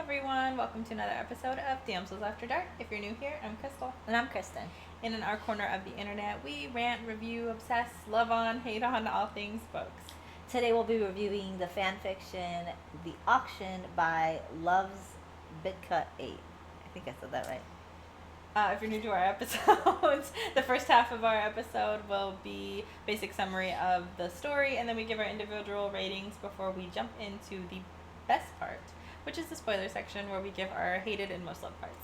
everyone, welcome to another episode of Damsels After Dark. If you're new here, I'm Crystal. And I'm Kristen. And in our corner of the internet, we rant, review, obsess, love on, hate on all things books. Today we'll be reviewing the fanfiction The Auction by Love's Bidcut 8. I think I said that right. If you're new to our episodes, the first half of our episode will be basic summary of the story, and then we give our individual ratings before we jump into the best part, which is the spoiler section where we give our hated and most loved parts.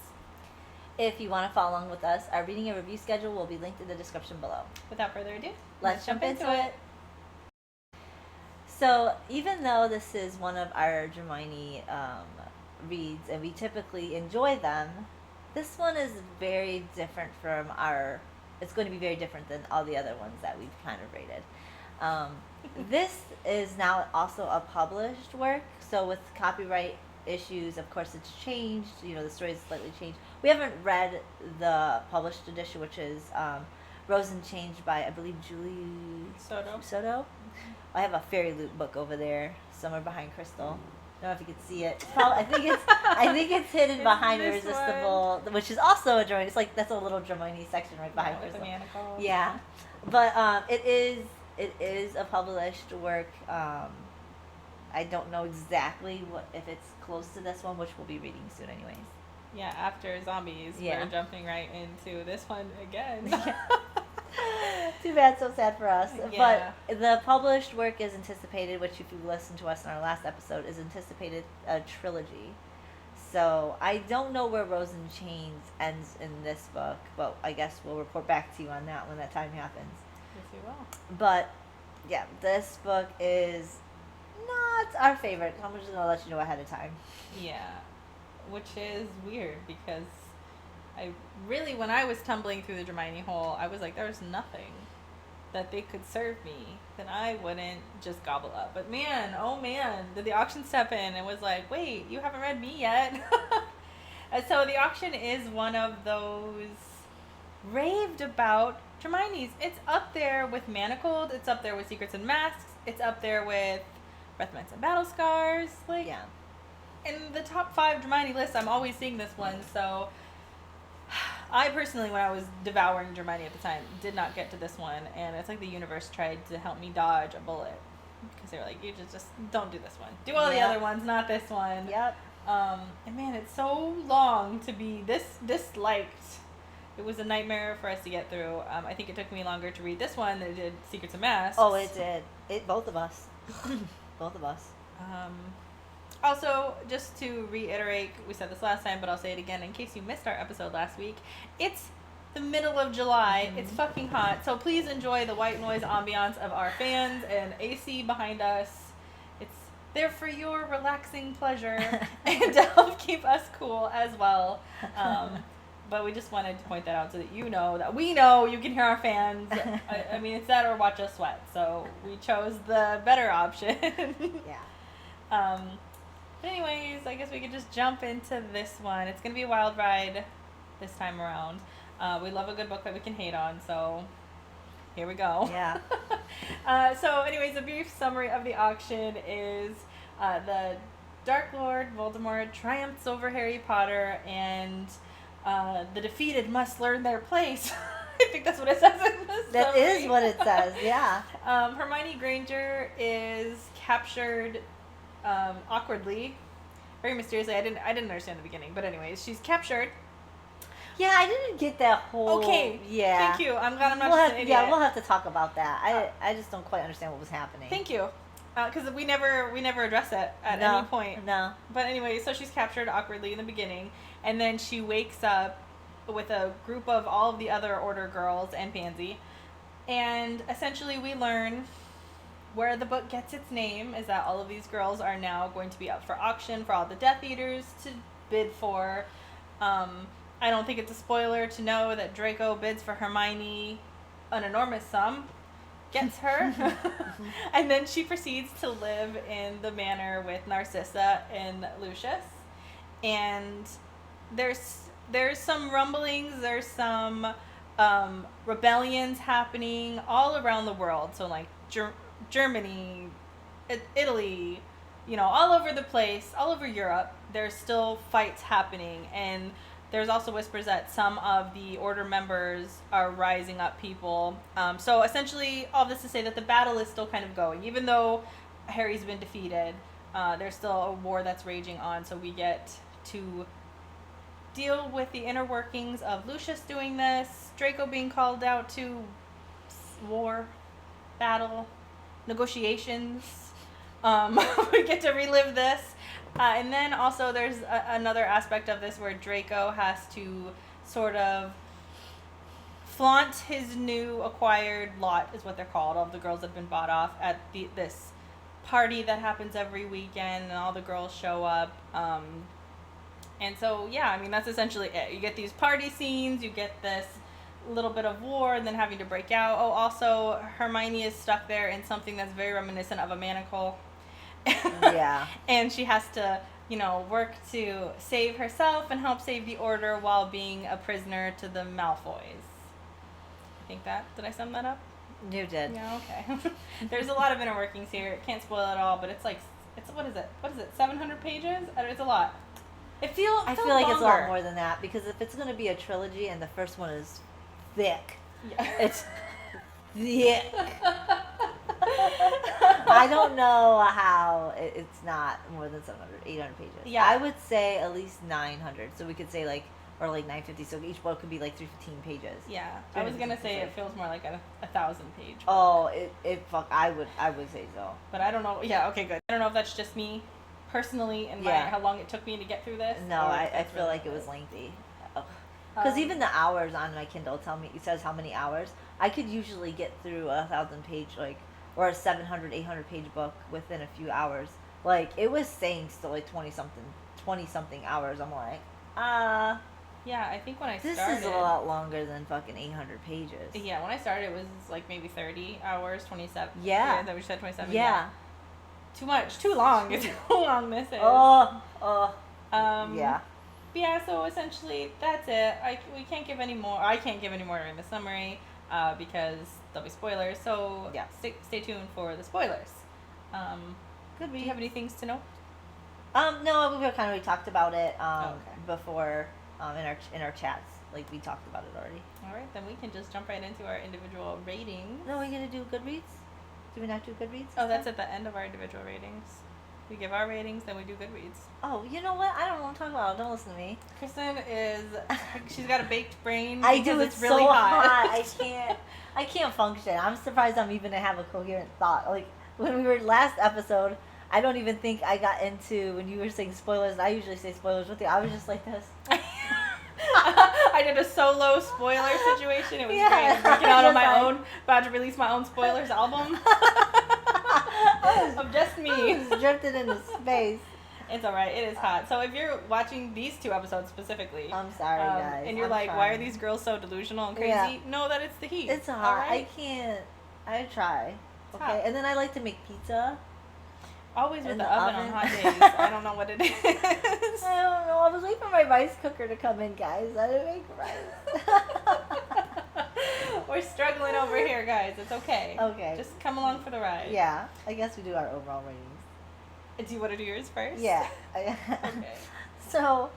If you want to follow along with us, our reading and review schedule will be linked in the description below. Without further ado, let's jump into it. So, even though this is one of our Hermione reads, and we typically enjoy them, this one is very different from it's going to be very different than all the other ones that we've kind of rated. This is now also a published work, so with copyright issues, of course, it's changed. The story is slightly changed. We haven't read the published edition, which is Rose and Change by, I believe, Julie Soto. I have a Fairy Loot book over there, somewhere behind Crystal. I don't know if you can see it. I think it's hidden behind Irresistible, which is also a Hermione. It's like that's a little Hermione section right behind Crystal. Yeah, but it is a published work. I don't know exactly if it's close to this one, which we'll be reading soon, anyways. Yeah, after zombies, we're jumping right into this one again. Too bad, so sad for us. Yeah. But the published work is anticipated, which if you listened to us in our last episode, is anticipated a trilogy. So I don't know where Rose and Chains ends in this book, but I guess we'll report back to you on that when that time happens. Yes, we will. But yeah, this book is not our favorite. I'm just going to let you know ahead of time. Yeah, which is weird because when I was tumbling through the Hermione hole, I was like, there's nothing that they could serve me that I wouldn't just gobble up. But man, oh man, did the auction step in and was like, wait, you haven't read me yet. And so the auction is one of those raved about Hermione's. It's up there with Manacled. It's up there with Secrets and Masks. It's up there with Breath Mints and Battle Scars. Yeah. In the top 5 Hermione lists, I'm always seeing this one, so I personally, when I was devouring Hermione at the time, did not get to this one, and it's like the universe tried to help me dodge a bullet, because they were like, you just don't do this one. Do all the other ones, not this one. Yep. And man, it's so long to be this disliked. It was a nightmare for us to get through. I think it took me longer to read this one than it did Secrets and Masks. Oh, it did. Both of us. Both of us. Also, just to reiterate, we said this last time, but I'll say it again in case you missed our episode last week. It's the middle of July. Mm-hmm. It's fucking hot. So please enjoy the white noise ambiance of our fans and AC behind us. It's there for your relaxing pleasure and to help keep us cool as well. But we just wanted to point that out so that you know that we know you can hear our fans. I mean, it's that or watch us sweat. So we chose the better option. Yeah. But anyways, I guess we could just jump into this one. It's going to be a wild ride this time around. We love a good book that we can hate on, so here we go. Yeah. So anyways, a brief summary of the auction is the Dark Lord Voldemort triumphs over Harry Potter, and the defeated must learn their place. I think that's what it says in the summary. That is what it says, yeah. Hermione Granger is captured awkwardly, very mysteriously. I didn't understand the beginning, but anyways, she's captured. Yeah, I didn't get that whole. Okay. Yeah. Thank you. I'm glad I'm not just an idiot. Yeah, we'll have to talk about that. I just don't quite understand what was happening. Thank you, because we never address it at any point. No. But anyway, so she's captured awkwardly in the beginning, and then she wakes up with a group of all of the other Order girls and Pansy, and essentially we learn where the book gets its name is that all of these girls are now going to be up for auction for all the Death Eaters to bid for. I don't think it's a spoiler to know that Draco bids for Hermione an enormous sum, gets her, and then she proceeds to live in the manor with Narcissa and Lucius. And there's some rumblings, there's some rebellions happening all around the world. So like Germany, Italy, all over the place, all over Europe, there's still fights happening. And there's also whispers that some of the Order members are rising up people. So essentially, all this to say that the battle is still kind of going. Even though Harry's been defeated, there's still a war that's raging on. So we get to deal with the inner workings of Lucius doing this, Draco being called out to war, battle, negotiations. We get to relive this. And then also there's another aspect of this where Draco has to sort of flaunt his new acquired lot, is what they're called. All of the girls have been bought off at this party that happens every weekend, and all the girls show up. And so, yeah, I mean, that's essentially it. You get these party scenes, you get this little bit of war, and then having to break out. Oh, also, Hermione is stuck there in something that's very reminiscent of a manacle. Yeah. And she has to, work to save herself and help save the Order while being a prisoner to the Malfoys. Did I sum that up? You did. Yeah, okay. There's a lot of inner workings here. Can't spoil it all, but it's what is it, 700 pages? It's a lot. I feel like longer. It's a lot more than that, because if it's going to be a trilogy and the first one is thick, it's thick. I don't know how it's not more than 700, 800 pages. Yeah. I would say at least 900. So we could say or 950. So each book could be 315 pages. Yeah. I was going to say it feels more like a 1,000-page book. Oh, I would say so. But I don't know. Yeah, okay, good. I don't know if that's just me personally and how long it took me to get through this. No, I feel like it was lengthy. Because even the hours on my Kindle it says how many hours. I could usually get through a 1,000-page or a 700, 800-page book within a few hours. It was saying still 20 something hours. I'm like, yeah, I think when I started... This is a lot longer than fucking 800 pages. Yeah, when I started, it was maybe 30 hours, 27. Yeah. That we said 27. Yeah. Too much. Too long. It's how long this is. Yeah. But yeah, so essentially, that's it. We can't give any more. I can't give any more during the summary because there'll be spoilers. So yeah, stay tuned for the spoilers. Good. Do you have any things to know? No, we've kind of already talked about it Okay. before in our chats. We talked about it already. All right, then we can just jump right into our individual ratings. No, we're gonna do Goodreads. Do we not do Goodreads? Oh, that's at the end of our individual ratings. We give our ratings, then we do Goodreads. Oh, you know what? I don't want to talk about it. Don't listen to me. Kristen she's got a baked brain. I do. It's really so hot. I can't function. I'm surprised I'm even to have a coherent thought. When we were last episode, I don't even think I got into when you were saying spoilers. And I usually say spoilers with you. I was just like this. I did a solo spoiler situation. It was great. I was breaking out on my own. About to release my own spoilers album. Of just me. I was drifted into space. It's alright. It is hot. So if you're watching these 2 episodes specifically, I'm sorry, guys. and you're trying. Why are these girls so delusional and crazy? Yeah. Know that it's the heat. It's hot. Right? I can't. I try. It's okay, hot. And then I like to make pizza. Always with the oven on hot days. I don't know what it is. I don't know. I was waiting for my rice cooker to come in, guys. I didn't make rice. We're struggling over here, guys. It's okay. Okay. Just come along for the ride. Yeah. I guess we do our overall ratings. Do you want to do yours first? Yeah. Okay. So,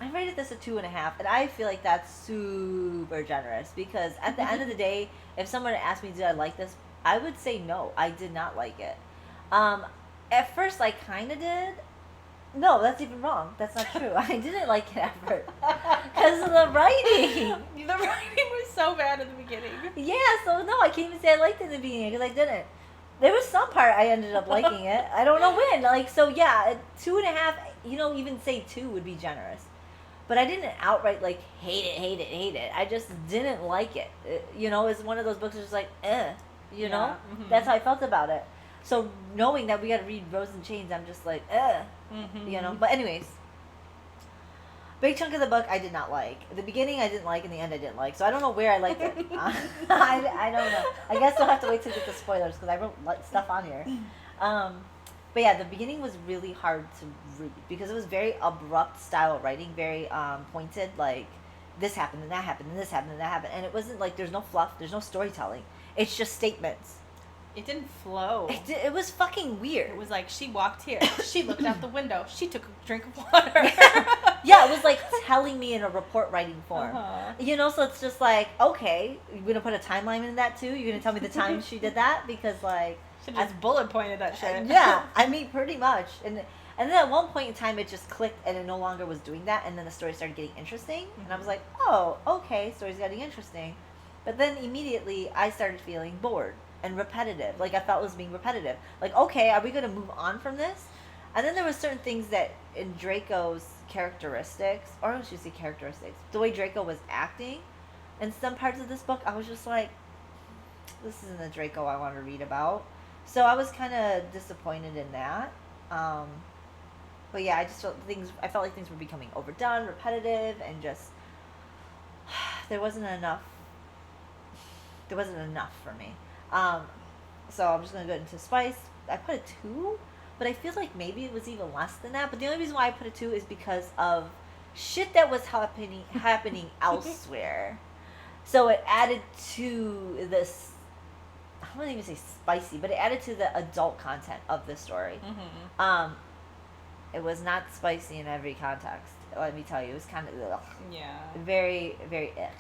I rated this a 2.5, and I feel like that's super generous because at the end of the day, if someone asked me, did I like this? I would say no. I did not like it. At first, I kind of did. No, that's even wrong. That's not true. I didn't like it at first because of the writing. The writing was so bad at the beginning. Yeah, so no, I can't even say I liked it in the beginning because I didn't. There was some part I ended up liking it. I don't know when. So yeah, 2.5. Even say 2 would be generous. But I didn't outright hate it. I just didn't like it. It's one of those books that's just Mm-hmm. That's how I felt about it. So knowing that we got to read Rose and Chains, I'm just Mm-hmm. But anyways, big chunk of the book I did not like. The beginning I didn't like, and the end I didn't like. So I don't know where I liked it. I don't know. I guess we'll have to wait till we get the spoilers because I wrote stuff on here. But yeah, the beginning was really hard to read because it was very abrupt style of writing, very pointed. This happened and that happened and this happened and that happened, and it wasn't there's no fluff, there's no storytelling. It's just statements. It didn't flow. It was fucking weird. It was like she walked here, she looked out the window, she took a drink of water. Yeah, it was like telling me in a report writing form. Uh-huh. You know, so it's just like, okay, you're gonna put a timeline in that too? You're gonna tell me the time she did that? Because like, she just bullet pointed that shit. Yeah, I mean, pretty much. And then at one point in time, it just clicked, and it no longer was doing that. And then the story started getting interesting, and I was like, oh, okay, story's getting interesting. But then immediately, I started feeling bored and repetitive. Like, I felt it was being repetitive. Like, okay, are we going to move on from this? And then there were certain things that in Draco's characteristics, or I should say characteristics, the way Draco was acting, in some parts of this book, I was just like, this isn't the Draco I want to read about. So I was kind of disappointed in that. But yeah, I felt like things were becoming overdone, repetitive, and just, there wasn't enough for me. So I'm just going to go into Spice. I put a 2, but I feel like maybe it was even less than that. But the only reason why I put a 2 is because of shit that was happening elsewhere. So it added to this, I wouldn't even say spicy, but it added to the adult content of the story. Mm-hmm. It was not spicy in every context. Let me tell you, it was kind of very, very ick.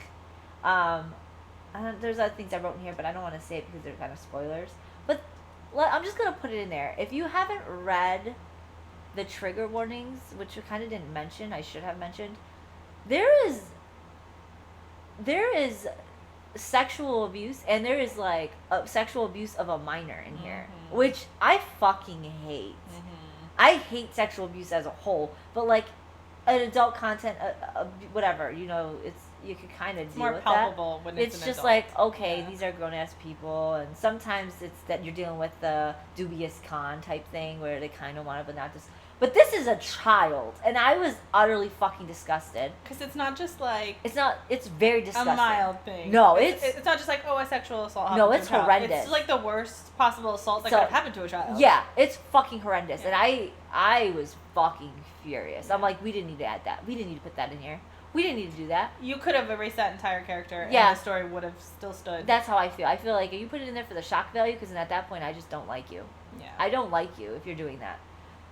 There's other things I wrote in here, but I don't want to say it because they're kind of spoilers. But I'm just gonna put it in there. If you haven't read the trigger warnings, which you kind of didn't mention, I should have mentioned, there is sexual abuse, and there is like sexual abuse of a minor in here, which I fucking hate. I hate sexual abuse as a whole, but like an adult content, whatever, you know, you could kind of deal more with palpable that. when it's just an adult. like, okay, these are grown ass people, and sometimes it's that you're dealing with the dubious con type thing where they kind of want to, but not just. But this is a child, and I was utterly fucking disgusted. Because it's not just like... It's very disgusting. A mild thing. No, it's not just like, a sexual assault. No, it's horrendous. It's like the worst possible assault that could have happened to a child. Yeah, it's fucking horrendous. Yeah. And I was fucking furious. Yeah. I'm like, we didn't need to add that. We didn't need to put that in here. We didn't need to do that. You could have erased that entire character, and the story would have still stood. That's how I feel. I feel like you put it in there for the shock value, because at that point, I just don't like you. Yeah. I don't like you if you're doing that.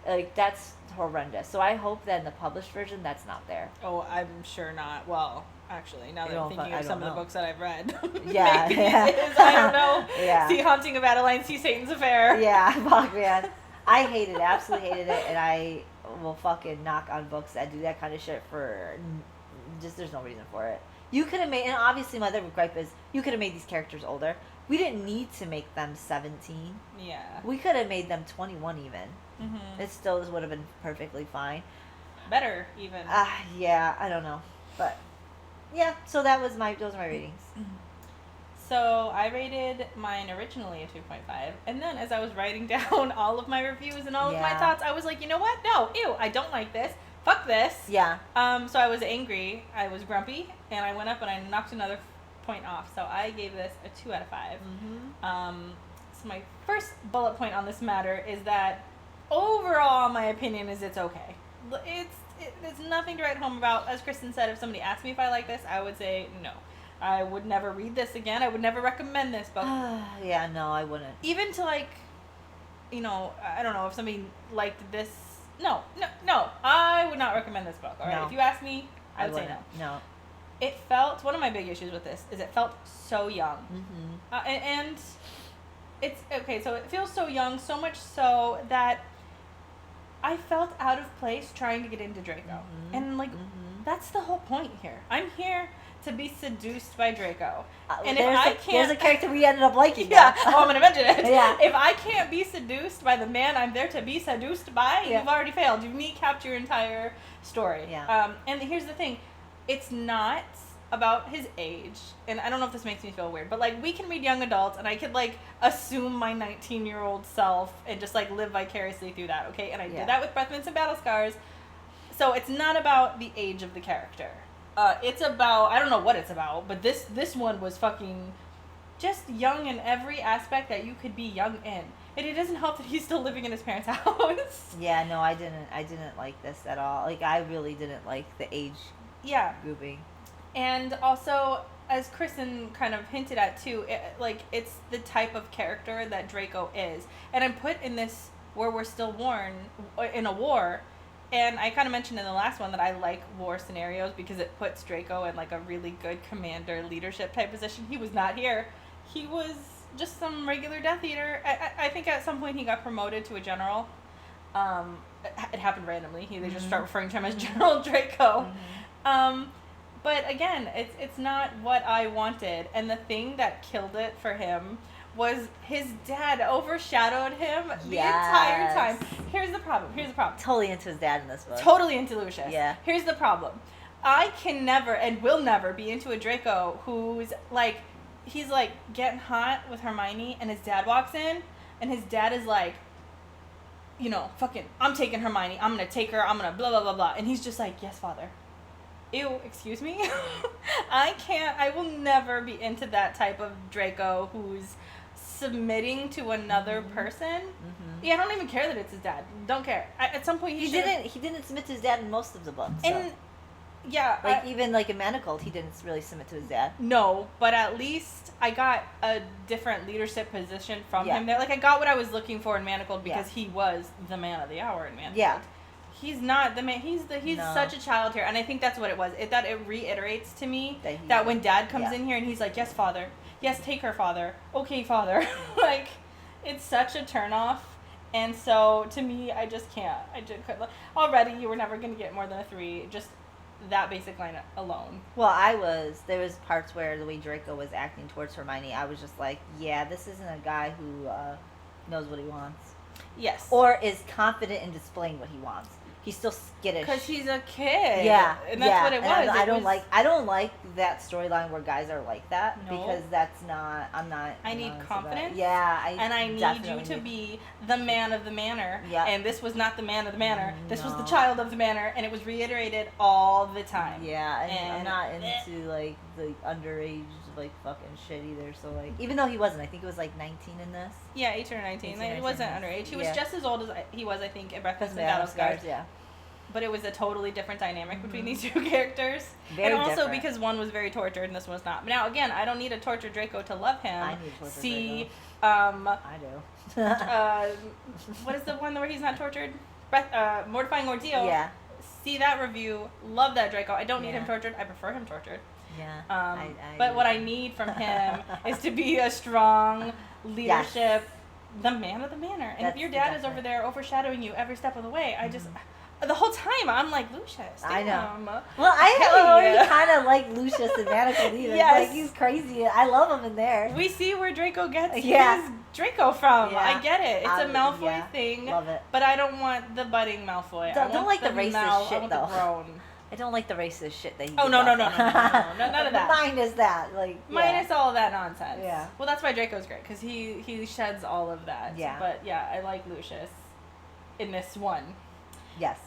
Like, that's horrendous. So I hope that in the published version, that's not there. Oh, I'm sure not. Well, actually, now that I'm thinking of some of the books that I've read, yeah, maybe it is. I don't know. Yeah. See Haunting of Adeline, see Satan's Affair. Yeah, fuck, man. I hated it, absolutely hated it, and I will fucking knock on books that do that kind of shit for just, there's no reason for it. You could have made, and obviously my other gripe is, you could have made these characters older. We didn't need to make them 17. Yeah. We could have made them 21 even. Mm-hmm. It still would have been perfectly fine. Better, even. Yeah, I don't know. But, yeah, so those are my ratings. So, I rated mine originally a 2.5. And then, as I was writing down all of my reviews and all of my thoughts, I was like, you know what? No, ew, I don't like this. Fuck this. Yeah. So, I was angry. I was grumpy. And I went up and I knocked another point off. So, I gave this a 2 out of 5. Mm-hmm. So, my first bullet point on this matter is that overall, my opinion is it's okay. It's nothing to write home about. As Kristen said, if somebody asked me if I like this, I would say no. I would never read this again. I would never recommend this book. Yeah, no, I wouldn't. Even to like, you know, I don't know, if somebody liked this. No. I would not recommend this book. All right, no. If you ask me, I would say no. No. It felt, one of my big issues with this is it felt so young. Mm-hmm. And it's, okay, so it feels so young, so much so that I felt out of place trying to get into Draco. Mm-hmm. And, like, that's the whole point here. I'm here to be seduced by Draco. And if I can't... There's a character we ended up liking. Yeah, I'm going to mention it. Yeah. If I can't be seduced by the man I'm there to be seduced by, you've already failed. You've kneecapped your entire story. Yeah. And here's the thing. It's not about his age, and I don't know if this makes me feel weird, but like we can read young adults and I could like assume my 19-year-old self and just like live vicariously through that, okay? And I did that with Breath Mints and Battle Scars. So it's not about the age of the character. It's about, I don't know what it's about, but this one was fucking just young in every aspect that you could be young in. And it doesn't help that he's still living in his parents' house. Yeah, no, I didn't like this at all. Like I really didn't like the age grouping. And also, as Kristen kind of hinted at too, it's the type of character that Draco is, and I'm put in this where we're still in a war, and I kind of mentioned in the last one that I like war scenarios because it puts Draco in like a really good commander leadership type position. He was not here. He was just some regular Death Eater. I think at some point he got promoted to a general. It happened randomly. They just start referring to him as General Draco. But again, it's not what I wanted. And the thing that killed it for him was his dad overshadowed him the entire time. Here's the problem. Totally into his dad in this book. Totally into Lucius. Yeah. Here's the problem. I can never and will never be into a Draco who's like, he's like getting hot with Hermione and his dad walks in and his dad is like, you know, fucking, I'm taking Hermione. I'm going to take her. I'm going to blah, blah, blah, blah. And he's just like, yes, father. Ew, excuse me? I will never be into that type of Draco who's submitting to another person. Yeah, I don't even care that it's his dad. Don't care. At some point he didn't submit to his dad in most of the books. So. And yeah, like even like in Manacled, he didn't really submit to his dad. No, but at least I got a different leadership position from him there. Like I got what I was looking for in Manacled because he was the man of the hour in Manacled. Yeah. He's not the man. He's such a child here, and I think that's what it was. It reiterates to me that when Dad comes in here and he's like, "Yes, father. Yes, take her, father. Okay, father." Like, it's such a turnoff, and so to me, I just can't. I just couldn't. Already, you were never going to get more than a 3. Just that basic line alone. Well, there was parts where the way Draco was acting towards Hermione, I was just like, yeah, this isn't a guy who knows what he wants. Yes. Or is confident in displaying what he wants. He's still skittish. Because he's a kid. Yeah. And that's what it was. I don't like that storyline where guys are like that because that's not, I need confidence. I need you to be the man of the manor. Yeah. And this was not the man of the manor. This was the child of the manor, and it was reiterated all the time. Yeah, and I'm not into like the underage like fucking shit either. So like, even though he wasn't, I think it was like 19 in this. Yeah, 18 or 19. It wasn't underage. He was just as old as he was, I think, in Breakfast and Battle Scars. Yeah. But it was a totally different dynamic between these two characters. Very and also different. Because one was very tortured and this one's not. But now, again, I don't need a tortured Draco to love him. I need a tortured Draco. I do. What is the one where he's not tortured? Mortifying Ordeal. Yeah. See that review. Love that Draco. I don't need him tortured. I prefer him tortured. Yeah. But what I need from him is to be a strong leadership, the man of the manor. And if your dad is over there overshadowing you every step of the way, I just... The whole time, I'm like, Lucius, damn. I know. Well, I already kind of like Lucius in Manacled either. Yes. Like, he's crazy. I love him in there. We see where Draco gets his Draco from. Yeah. I get it. It's a Malfoy thing. Love it. But I don't want the budding Malfoy. Don't like the racist shit, though. Grown. I don't like the racist shit that he no, none of that. Minus that. Minus all of that nonsense. Yeah. Well, that's why Draco's great, because he sheds all of that. Yeah. But, yeah, I like Lucius in this one. Yes.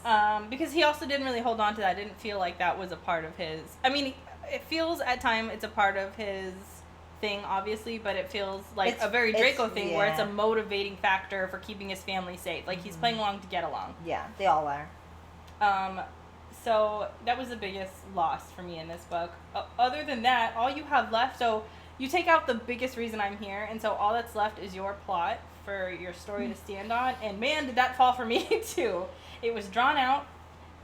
Because he also didn't really hold on to that. Didn't feel like that was a part of his... I mean, it feels at time it's a part of his thing, obviously, but it feels like a very Draco thing where it's a motivating factor for keeping his family safe. Like, he's playing along to get along. Yeah, they all are. So that was the biggest loss for me in this book. Other than that, all you have left... So you take out the biggest reason I'm here, and so all that's left is your plot for your story to stand on. And man, did that fall for me, too. It was drawn out.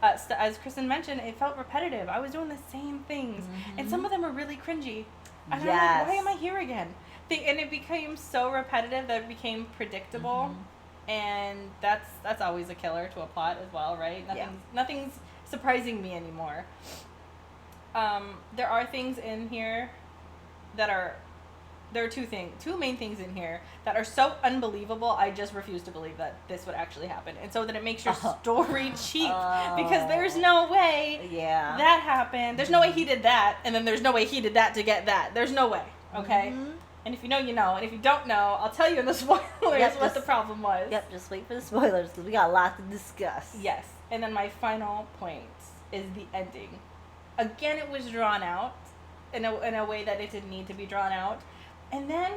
As Kristen mentioned, it felt repetitive. I was doing the same things. And some of them were really cringy. And I'm like, why am I here again? And it became so repetitive that it became predictable. And that's always a killer to a plot as well, right? Nothing's surprising me anymore. There are things in here that are... There are two main things in here that are so unbelievable, I just refuse to believe that this would actually happen. And so that it makes your story cheap. Because there's no way that happened. There's no way he did that, and then there's no way he did that to get that. There's no way, okay? And if you know, you know. And if you don't know, I'll tell you in the spoilers what the problem was. Yep, just wait for the spoilers, because we got a lot to discuss. Yes. And then my final point is the ending. Again, it was drawn out in a way that it didn't need to be drawn out. And then,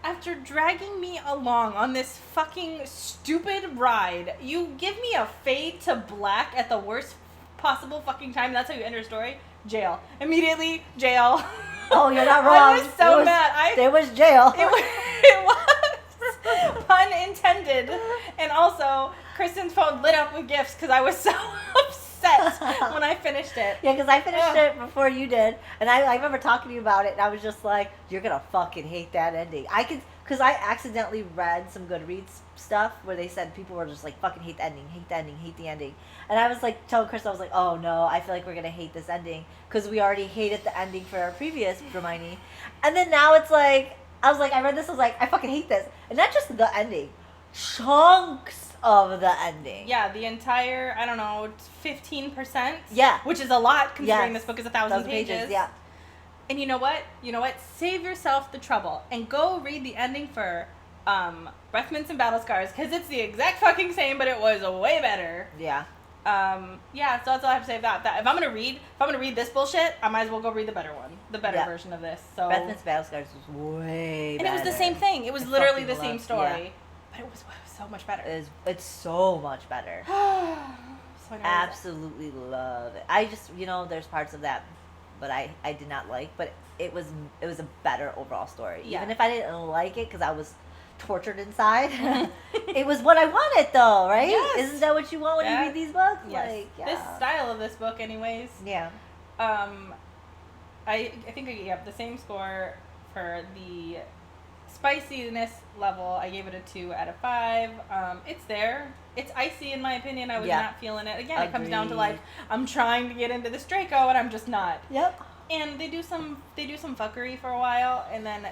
after dragging me along on this fucking stupid ride, you give me a fade to black at the worst possible fucking time. That's how you end your story? Jail. Immediately, jail. Oh, you're not wrong. I was so mad. There was jail. It was. Pun intended. And also, Kristen's phone lit up with gifts because I was so upset when I finished it. Yeah, because I finished it before you did. And I remember talking to you about it, and I was just like, you're going to fucking hate that ending. Because I accidentally read some Goodreads stuff where they said people were just like, fucking hate the ending, hate the ending, hate the ending. And I was like, telling Chris, I was like, oh no, I feel like we're going to hate this ending because we already hated the ending for our previous Hermione. And then now it's like, I read this, I was like, I fucking hate this. And not just the ending, chunks of the ending. Yeah, the entire, I don't know, 15%. Yeah. Which is a lot considering this book is 1,000 pages. Yeah. And you know what? Save yourself the trouble and go read the ending for Breath Mints and Battle Scars because it's the exact fucking same, but it was way better. Yeah. Yeah, so that's all I have to say about that. If I'm gonna read this bullshit, I might as well go read the better one, the better version of this. So Breath Mints Battle Scars was way better. And it was the same thing. It was literally the same story, but it was so much better. It's so much better. So absolutely love it. I just, there's parts of that, but I did not like, but it was a better overall story. Yeah. Even if I didn't like it because I was tortured inside, it was what I wanted though, right? Yes. Isn't that what you want when you read these books? Yes. Like, yeah. This style of this book anyways. Yeah. I think I gave the same score for the spiciness level. I gave it a 2 out of 5. It's there. It's icy in my opinion. I was not feeling it. Again, it comes down to like I'm trying to get into this Draco and I'm just not. Yep. And they do some fuckery for a while and then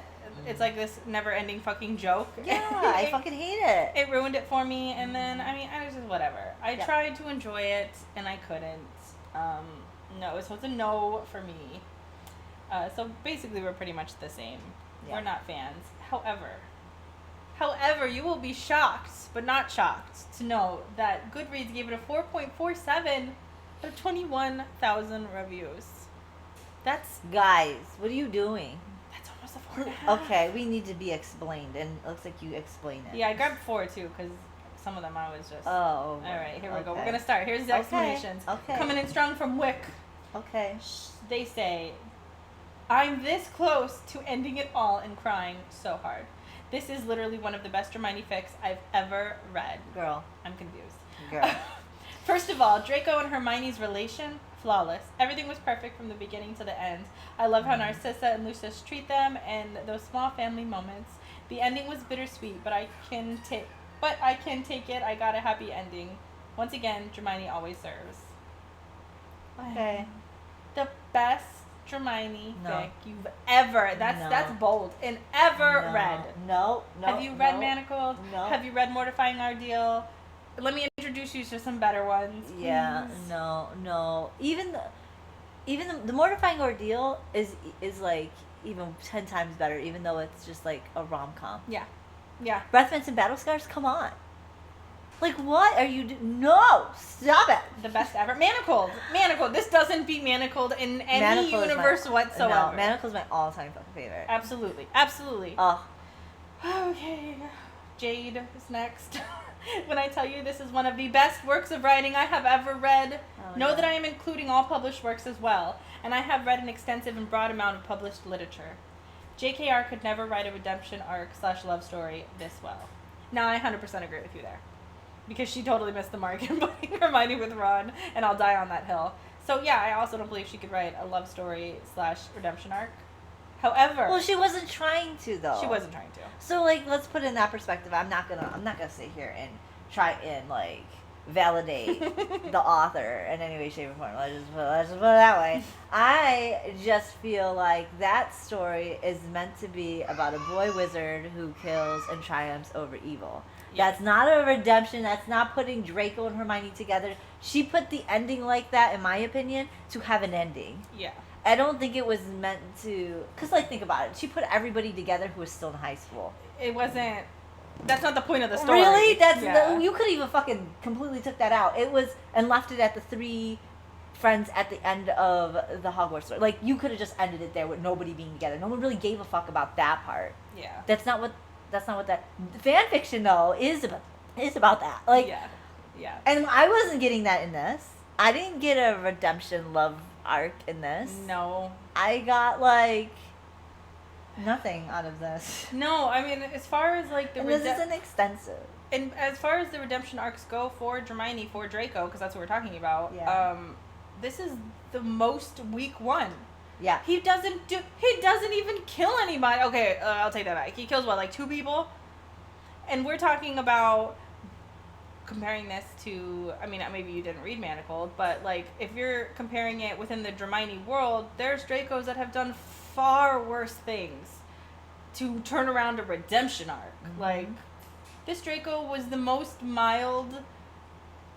it's like this never-ending fucking joke. Yeah, I fucking hate it. It ruined it for me, and then I was just whatever. I tried to enjoy it, and I couldn't. No, so it's a no for me. So basically, we're pretty much the same. Yeah. We're not fans. However, you will be shocked, but not shocked, to know that Goodreads gave it a 4.47 out of 21,000 reviews. That's guys. What are you doing? Almost a 4.5. Okay, we need to be explained, and it looks like you explain it. Yeah, I grabbed 4 too because some of them I was just. Oh. All right, here we go. We're gonna start. Here's the explanations. Okay. Coming in strong from Wick. Okay. They say, "I'm this close to ending it all and crying so hard. This is literally one of the best Hermione fics I've ever read." Girl, I'm confused. Girl. First of all, Draco and Hermione's relation, flawless. Everything was perfect from the beginning to the end. I love how Narcissa and Lucius treat them and those small family moments. The ending was bittersweet, but I can take it. I got a happy ending. Once again, Hermione always serves. Okay. The best Hermione fic you've ever. That's bold. And ever read. No. Have you read Manacled? No. Have you read Mortifying Ordeal? Let me introduce you to some better ones. Please. Yeah. No. Even the Mortifying Ordeal is like even 10 times better, even though it's just like a rom-com. Yeah. Breath Mints and Battle Scars. Come on. Like, what are you No! Stop it! The best ever. Manacled. This doesn't beat Manacled in any universe whatsoever. No, Manacled's my all-time fucking favorite. Absolutely. Oh. Okay. Jade is next. When I tell you this is one of the best works of writing I have ever read, know that I am including all published works as well, and I have read an extensive and broad amount of published literature. JKR could never write a redemption arc/love story this well. Now, I 100% agree with you there. Because she totally missed the mark in putting Hermione with Ron, and I'll die on that hill. So yeah, I also don't believe she could write a love story/redemption arc. However, well, she wasn't trying to though. She wasn't trying to. So like, let's put it in that perspective. I'm not gonna sit here and try and like validate the author in any way, shape, or form. Let's just put it that way. I just feel like that story is meant to be about a boy wizard who kills and triumphs over evil. Yes. That's not a redemption. That's not putting Draco and Hermione together. She put the ending like that, in my opinion, to have an ending. Yeah. I don't think it was meant to... Because, like, think about it. She put everybody together who was still in high school. It wasn't... That's not the point of the story. Really? You could even fucking completely took that out. It was... And left it at the 3 friends at the end of the Hogwarts story. Like, you could have just ended it there with nobody being together. No one really gave a fuck about that part. Yeah. That's not what that... Fan fiction, though, is about that. Like... Yeah. And I wasn't getting that in this. I didn't get a redemption love arc in this. No. I got like nothing out of this. No, I mean, as far as like the And this isn't extensive. And as far as the redemption arcs go for Hermione, for Draco, because that's what we're talking about, this is the most weak one. Yeah. He doesn't even kill anybody. Okay, I'll take that back. He kills, what, like 2 people? And we're talking about comparing this to, I mean, maybe you didn't read Manacled, but, like, if you're comparing it within the Hermione world, there's Dracos that have done far worse things to turn around a redemption arc. Mm-hmm. Like, this Draco was the most mild,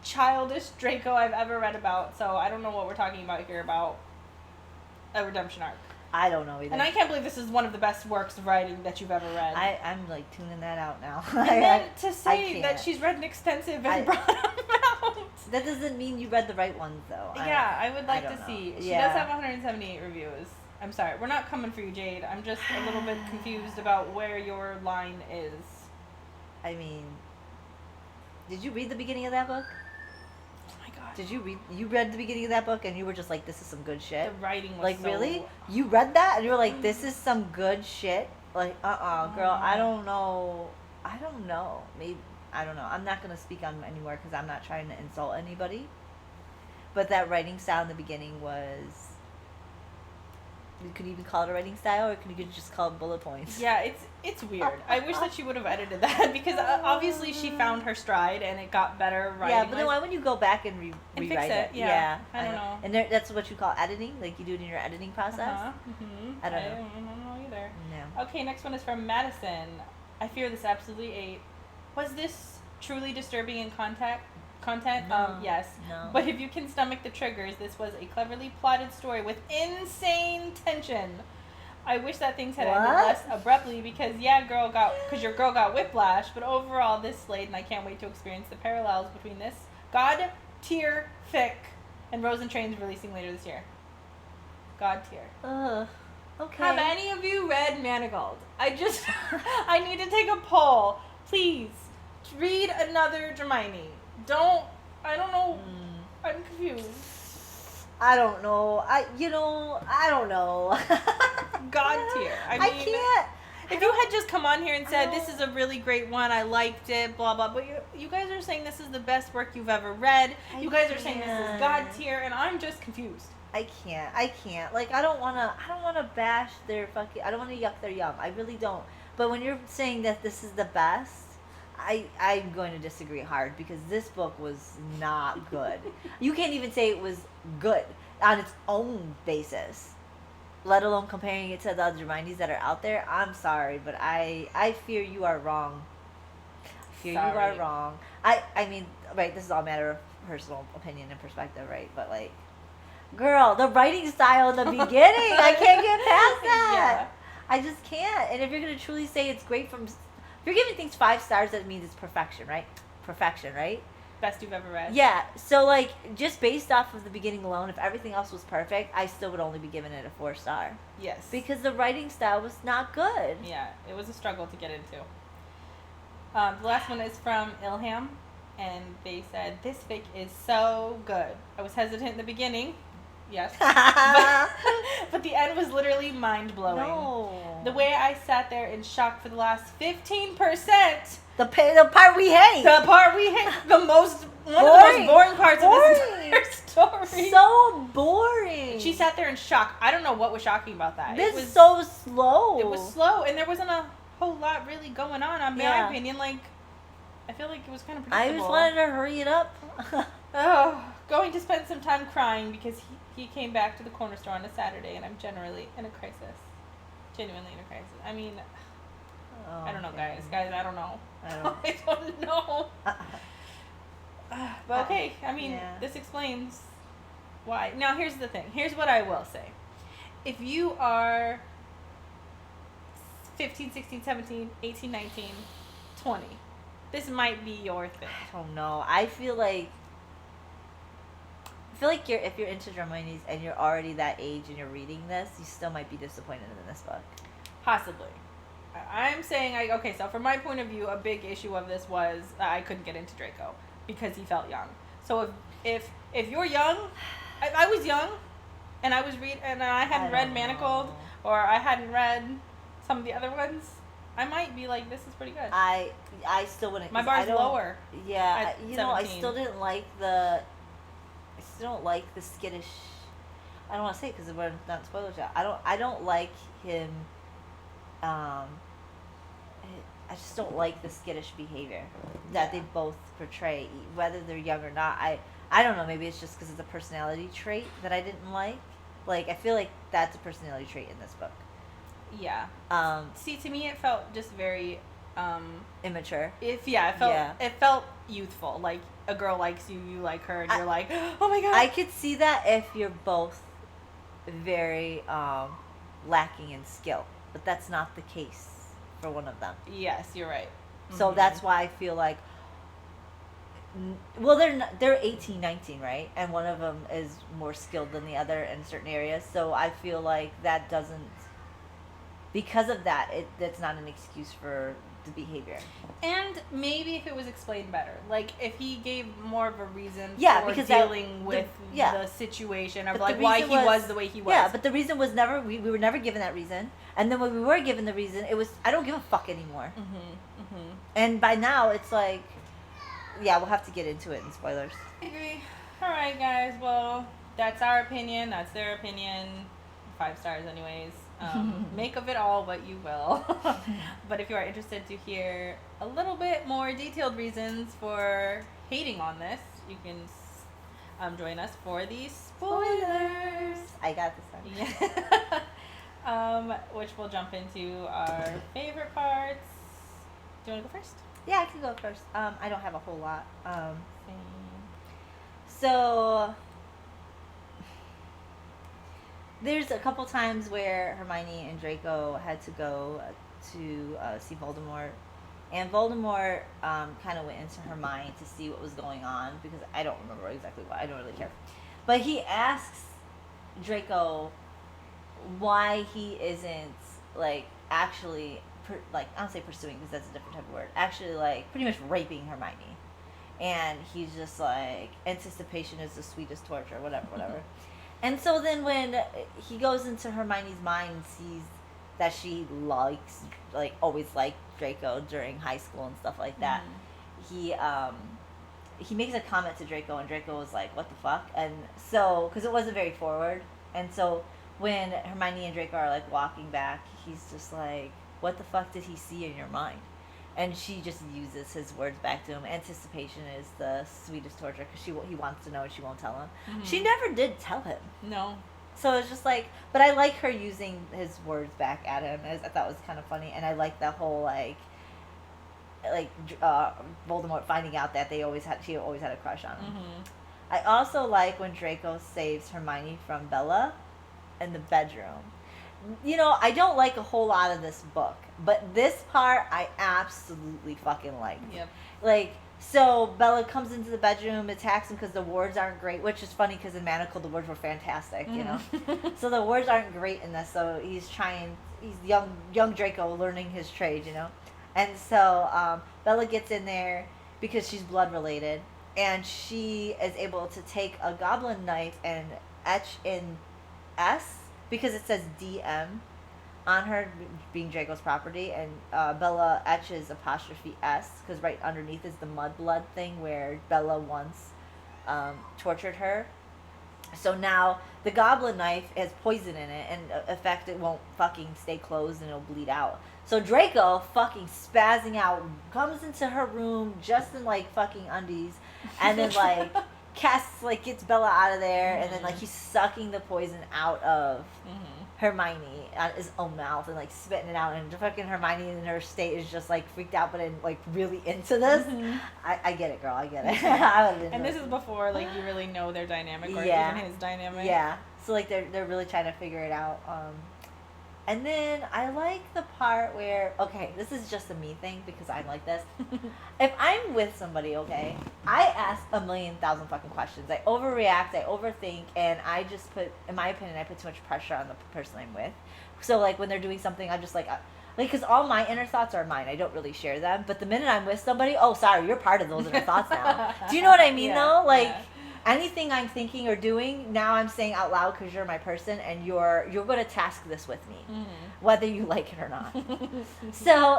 childish Draco I've ever read about, so I don't know what we're talking about here about a redemption arc. I don't know either. And I can't believe this is one of the best works of writing that you've ever read. I'm like tuning that out now. And then to say that she's read an extensive and brought them out. That doesn't mean you read the right ones, though. Yeah, I would like to know. see. She does have 178 reviews. I'm sorry, we're not coming for you, Jade. I'm just a little bit confused about where your line is. I mean, did you read the beginning of that book? Oh my god. Did you read the beginning of that book and you were just like, this is some good shit? The writing was like, so... really? You read that and you were like, this is some good shit? Like, girl, I don't know. Maybe, I don't know. I'm not going to speak on anymore because I'm not trying to insult anybody. But that writing style in the beginning was... You could even call it a writing style, or you could just call it bullet points. Yeah, it's weird. I wish that she would have edited that because obviously she found her stride and it got better writing. Yeah, but then why wouldn't you go back and rewrite it? Yeah, I don't know. And that's what you call editing? Like you do it in your editing process? Mm-hmm. I don't know. I don't know either. No. Okay, next one is from Madison. I fear this absolutely ate. Was this truly disturbing in content? No, yes. No. But if you can stomach the triggers, this was a cleverly plotted story with insane tension. I wish that things had ended less abruptly because your girl got whiplash, but overall this slayed, and I can't wait to experience the parallels between this God tier fic and Rose and Trains releasing later this year. God tier. Okay. Have any of you read Manacled? I need to take a poll. Please, read another Hermione. I don't know. I'm confused. I don't know. I don't know. God tier. I mean, I can't. If you had just come on here and said, this is a really great one, I liked it, blah, blah, but you guys are saying this is the best work you've ever read. You guys are saying this is God tier, and I'm just confused. I can't. Like, I don't want to bash their I don't want to yuck their yum. I really don't. But when you're saying that this is the best, I'm going to disagree hard because this book was not good. You can't even say it was good on its own basis, let alone comparing it to the other Hermiones that are out there. I'm sorry, but I fear you are wrong. You are wrong. I mean, right, this is all a matter of personal opinion and perspective, right? But, like, girl, the writing style in the beginning, I can't get past that. Yeah. I just can't. And if you're going to truly say it's great if you're giving things 5 stars, that means it's perfection, right? Perfection, right? Best you've ever read. Yeah. So, like, just based off of the beginning alone, if everything else was perfect, I still would only be giving it a 4-star. Yes. Because the writing style was not good. Yeah, it was a struggle to get into. The last one is from Ilham, and they said, this fic is so good. I was hesitant in the beginning. Yes. but the end was literally mind-blowing. No. The way I sat there in shock for the last 15%. The part we hate. The part we hate. One of the most boring parts of this entire story. So boring. She sat there in shock. I don't know what was shocking about that. It was so slow. It was slow, and there wasn't a whole lot really going on in my opinion. Like, I feel like it was kind of predictable. I just wanted to hurry it up. Going to spend some time crying because he came back to the corner store on a Saturday, and I'm generally in a crisis. Genuinely in a crisis. I mean, I don't know, guys. Guys, I don't know. I don't know. But okay, I mean, this explains why. Now, here's the thing. Here's what I will say. If you are 15, 16, 17, 18, 19, 20, this might be your thing. I don't know. I feel like if you're into Hermione's and you're already that age and you're reading this, you still might be disappointed in this book. Possibly. I'm saying, okay, so from my point of view, a big issue of this was I couldn't get into Draco because he felt young. So if you're young, I was young, and I hadn't read Manacled, or I hadn't read some of the other ones, I might be like, this is pretty good. I still wouldn't. My bar's lower. Yeah, at you know, I 17. still didn't like the. I still don't like the skittish. I don't want to say it because we're not spoilers yet. I don't like him. I just don't like the skittish behavior that they both portray, whether they're young or not. I don't know. Maybe it's just because it's a personality trait that I didn't like. Like, I feel like that's a personality trait in this book. Yeah. See, to me, it felt just very immature. it felt youthful. Like, a girl likes you, you like her, and you're like, oh my god. I could see that if you're both very lacking in skill, but that's not the case for one of them. Yes, you're right. So that's why I feel like, well, they're 18, 19, right? And one of them is more skilled than the other in certain areas. So I feel like that doesn't, because of that, that's not an excuse for the behavior. And maybe if it was explained better, like if he gave more of a reason because dealing with the situation of like why he was the way he was. Yeah, but the reason was never, we were never given that reason. And then when we were given the reason, it was, I don't give a fuck anymore. And by now, it's like, yeah, we'll have to get into it in spoilers. I agree. All right, guys. Well, that's our opinion. That's their opinion. 5 stars, anyways. Make of it all what you will. But if you are interested to hear a little bit more detailed reasons for hating on this, you can join us for the spoilers. I got this one. Yeah. Which we'll jump into our favorite parts. Do you want to go first? Yeah, I can go first. I don't have a whole lot. Same. So there's a couple times where Hermione and Draco had to go to see Voldemort, and Voldemort kind of went into her mind to see what was going on, because I don't remember exactly why. I don't really care. But he asks Draco why he isn't like actually I don't say pursuing because that's a different type of word. Actually, like pretty much raping Hermione, and he's just like, anticipation is the sweetest torture, whatever. And so then when he goes into Hermione's mind and sees that she always liked Draco during high school and stuff like that, he makes a comment to Draco, and Draco was like, what the fuck? And so, because it wasn't very forward, and so when Hermione and Draco are like walking back, he's just like, what the fuck did he see in your mind? And she just uses his words back to him. Anticipation is the sweetest torture, because he wants to know and she won't tell him. She never did tell him. No. So it's just like, but I like her using his words back at him. I thought it was kind of funny, and I like that whole Voldemort finding out that she always had a crush on him. I also like when Draco saves Hermione from Bella in the bedroom. You know, I don't like a whole lot of this book, but this part I absolutely fucking liked. Yep. Like, so Bella comes into the bedroom, attacks him because the wards aren't great, which is funny because in Manacle the wards were fantastic, you know. So the wards aren't great in this, so he's young Draco learning his trade, you know. And so Bella gets in there because she's blood related, and she is able to take a goblin knife and etch in S, because it says DM on her, being Draco's property, and Bella etches apostrophe S, because right underneath is the mudblood thing where Bella once tortured her. So now the goblin knife has poison in it, and in effect it won't fucking stay closed and it'll bleed out. So Draco, fucking spazzing out, comes into her room just in like fucking undies, and then like gets Bella out of there, and then like he's sucking the poison out of Hermione out his own mouth and like spitting it out, and fucking Hermione in her state is just like freaked out, but like really into this. I get it, girl. I get it. And this is before like you really know their dynamic, or Yeah. even his dynamic. Yeah. So like they're really trying to figure it out. And then I like the part where, okay, this is just a me thing because I'm like this. If I'm with somebody, okay, I ask 1,000,000 fucking questions. I overreact, I overthink, and I just in my opinion, I put too much pressure on the person I'm with. So like when they're doing something, I'm just like, because all my inner thoughts are mine. I don't really share them. But the minute I'm with somebody, oh, sorry, you're part of those inner thoughts now. Do you know what I mean, though? Like, anything I'm thinking or doing, now I'm saying out loud because you're my person and you're going to task this with me, whether you like it or not. So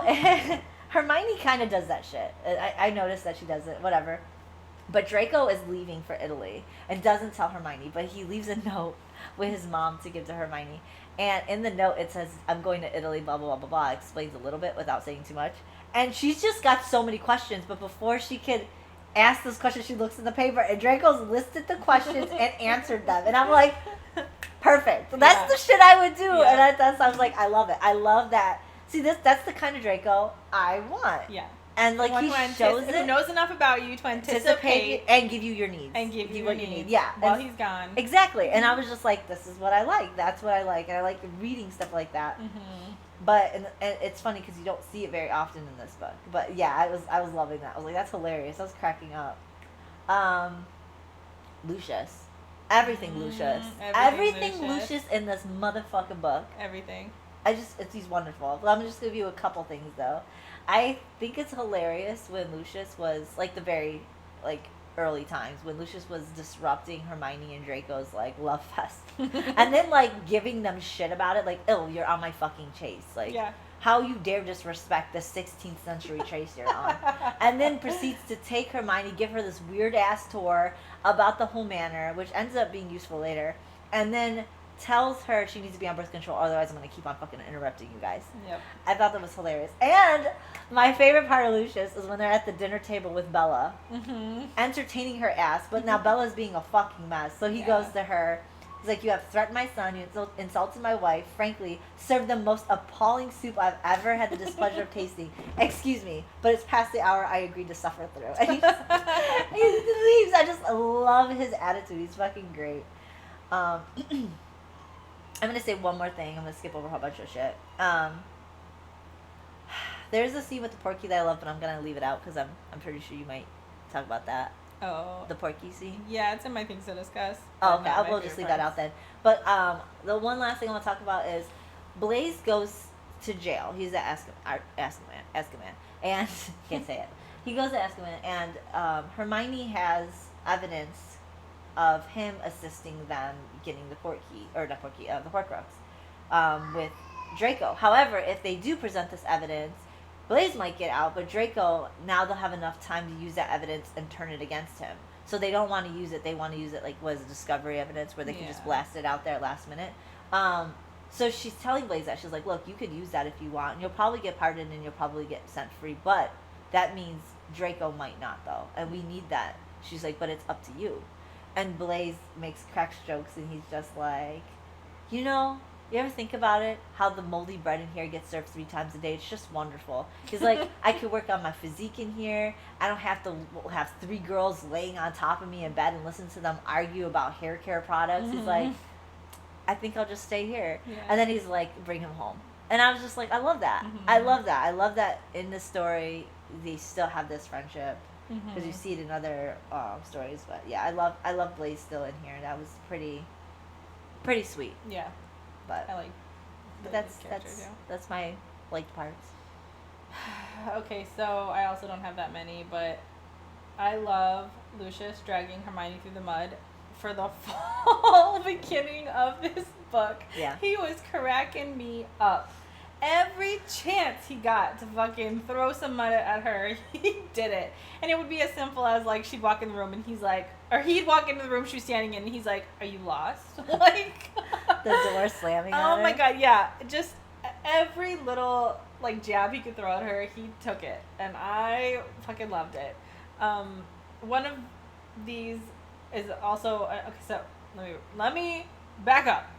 Hermione kind of does that shit. I noticed that she does it, whatever. But Draco is leaving for Italy and doesn't tell Hermione, but he leaves a note with his mom to give to Hermione. And in the note it says, I'm going to Italy, blah, blah, blah, blah, blah. It explains a little bit without saying too much. And she's just got so many questions, but before she could ask this question, she looks in the paper, and Draco's listed the questions and answered them. And I'm like, perfect. So that's the shit I would do. Yeah. And I was like, I love it. I love that. See, that's the kind of Draco I want. Yeah. And like he shows it. Who knows enough about you to anticipate and give you your needs. And give you what you need. Yeah. While he's gone. Exactly. And I was just like, this is what I like. That's what I like. And I like reading stuff like that. Mm-hmm. But and it's funny because you don't see it very often in this book. But yeah, I was loving that. I was like, that's hilarious. I was cracking up. Lucius. Everything Lucius. Everything Lucius in this motherfucking book. Everything. He's wonderful. But I'm just gonna give you a couple things though. I think it's hilarious when Lucius was like the very like early times when Lucius was disrupting Hermione and Draco's like love fest, and then like giving them shit about it, like, oh, you're on my fucking chase, like, how you dare disrespect the 16th century chase you're on, and then proceeds to take Hermione, give her this weird ass tour about the whole manor, which ends up being useful later, and then tells her she needs to be on birth control, otherwise I'm going to keep on fucking interrupting you guys. Yep. I thought that was hilarious. And my favorite part of Lucius is when they're at the dinner table with Bella, entertaining her ass, but now Bella's being a fucking mess. So he goes to her, he's like, you have threatened my son, you insulted my wife, frankly, served the most appalling soup I've ever had the displeasure of tasting. Excuse me, but it's past the hour I agreed to suffer through. And he leaves. I just love his attitude. He's fucking great. I'm going to say one more thing. I'm going to skip over a whole bunch of shit. There's a scene with the Porky that I love, but I'm going to leave it out because I'm pretty sure you might talk about that. Oh. The Porky scene? Yeah, it's in my things to discuss. Oh, okay. I'll just leave that out then. But the one last thing I want to talk about is Blaise goes to jail. He's at Azkaban. And, can't say it. He goes to Azkaban, and Hermione has evidence of him assisting them getting the the Horcrux, with Draco. However, if they do present this evidence, Blaise might get out, but Draco, now they'll have enough time to use that evidence and turn it against him. So they don't want to use it. They want to use it like discovery evidence where they can just blast it out there last minute. So she's telling Blaise that. She's like, look, you could use that if you want, and you'll probably get pardoned and you'll probably get set free, but that means Draco might not, though, and we need that. She's like, but it's up to you. And Blaise cracks jokes, and he's just like, you ever think about it? How the moldy bread in here gets served 3 times a day? It's just wonderful. He's like, I could work on my physique in here. I don't have to have 3 girls laying on top of me in bed and listen to them argue about hair care products. He's like, I think I'll just stay here. Yeah. And then he's like, bring him home. And I was just like, I love that. I love that. I love that in this story, they still have this friendship. Because you see it in other stories, but yeah, I love Blaise still in here. That was pretty sweet. Yeah, but I like. But that's my liked parts. Okay, so I also don't have that many, but I love Lucius dragging Hermione through the mud for the whole beginning of this book. Yeah, he was cracking me up. Every chance he got to fucking throw some mud at her, he did it. And it would be as simple as, like, she'd walk in the room and he's like, or he'd walk into the room she was standing in and he's like, are you lost? Like, the door slamming on her. Oh my god, yeah. Just every little, like, jab he could throw at her, he took it. And I fucking loved it. One of these is also, okay, so let me back up.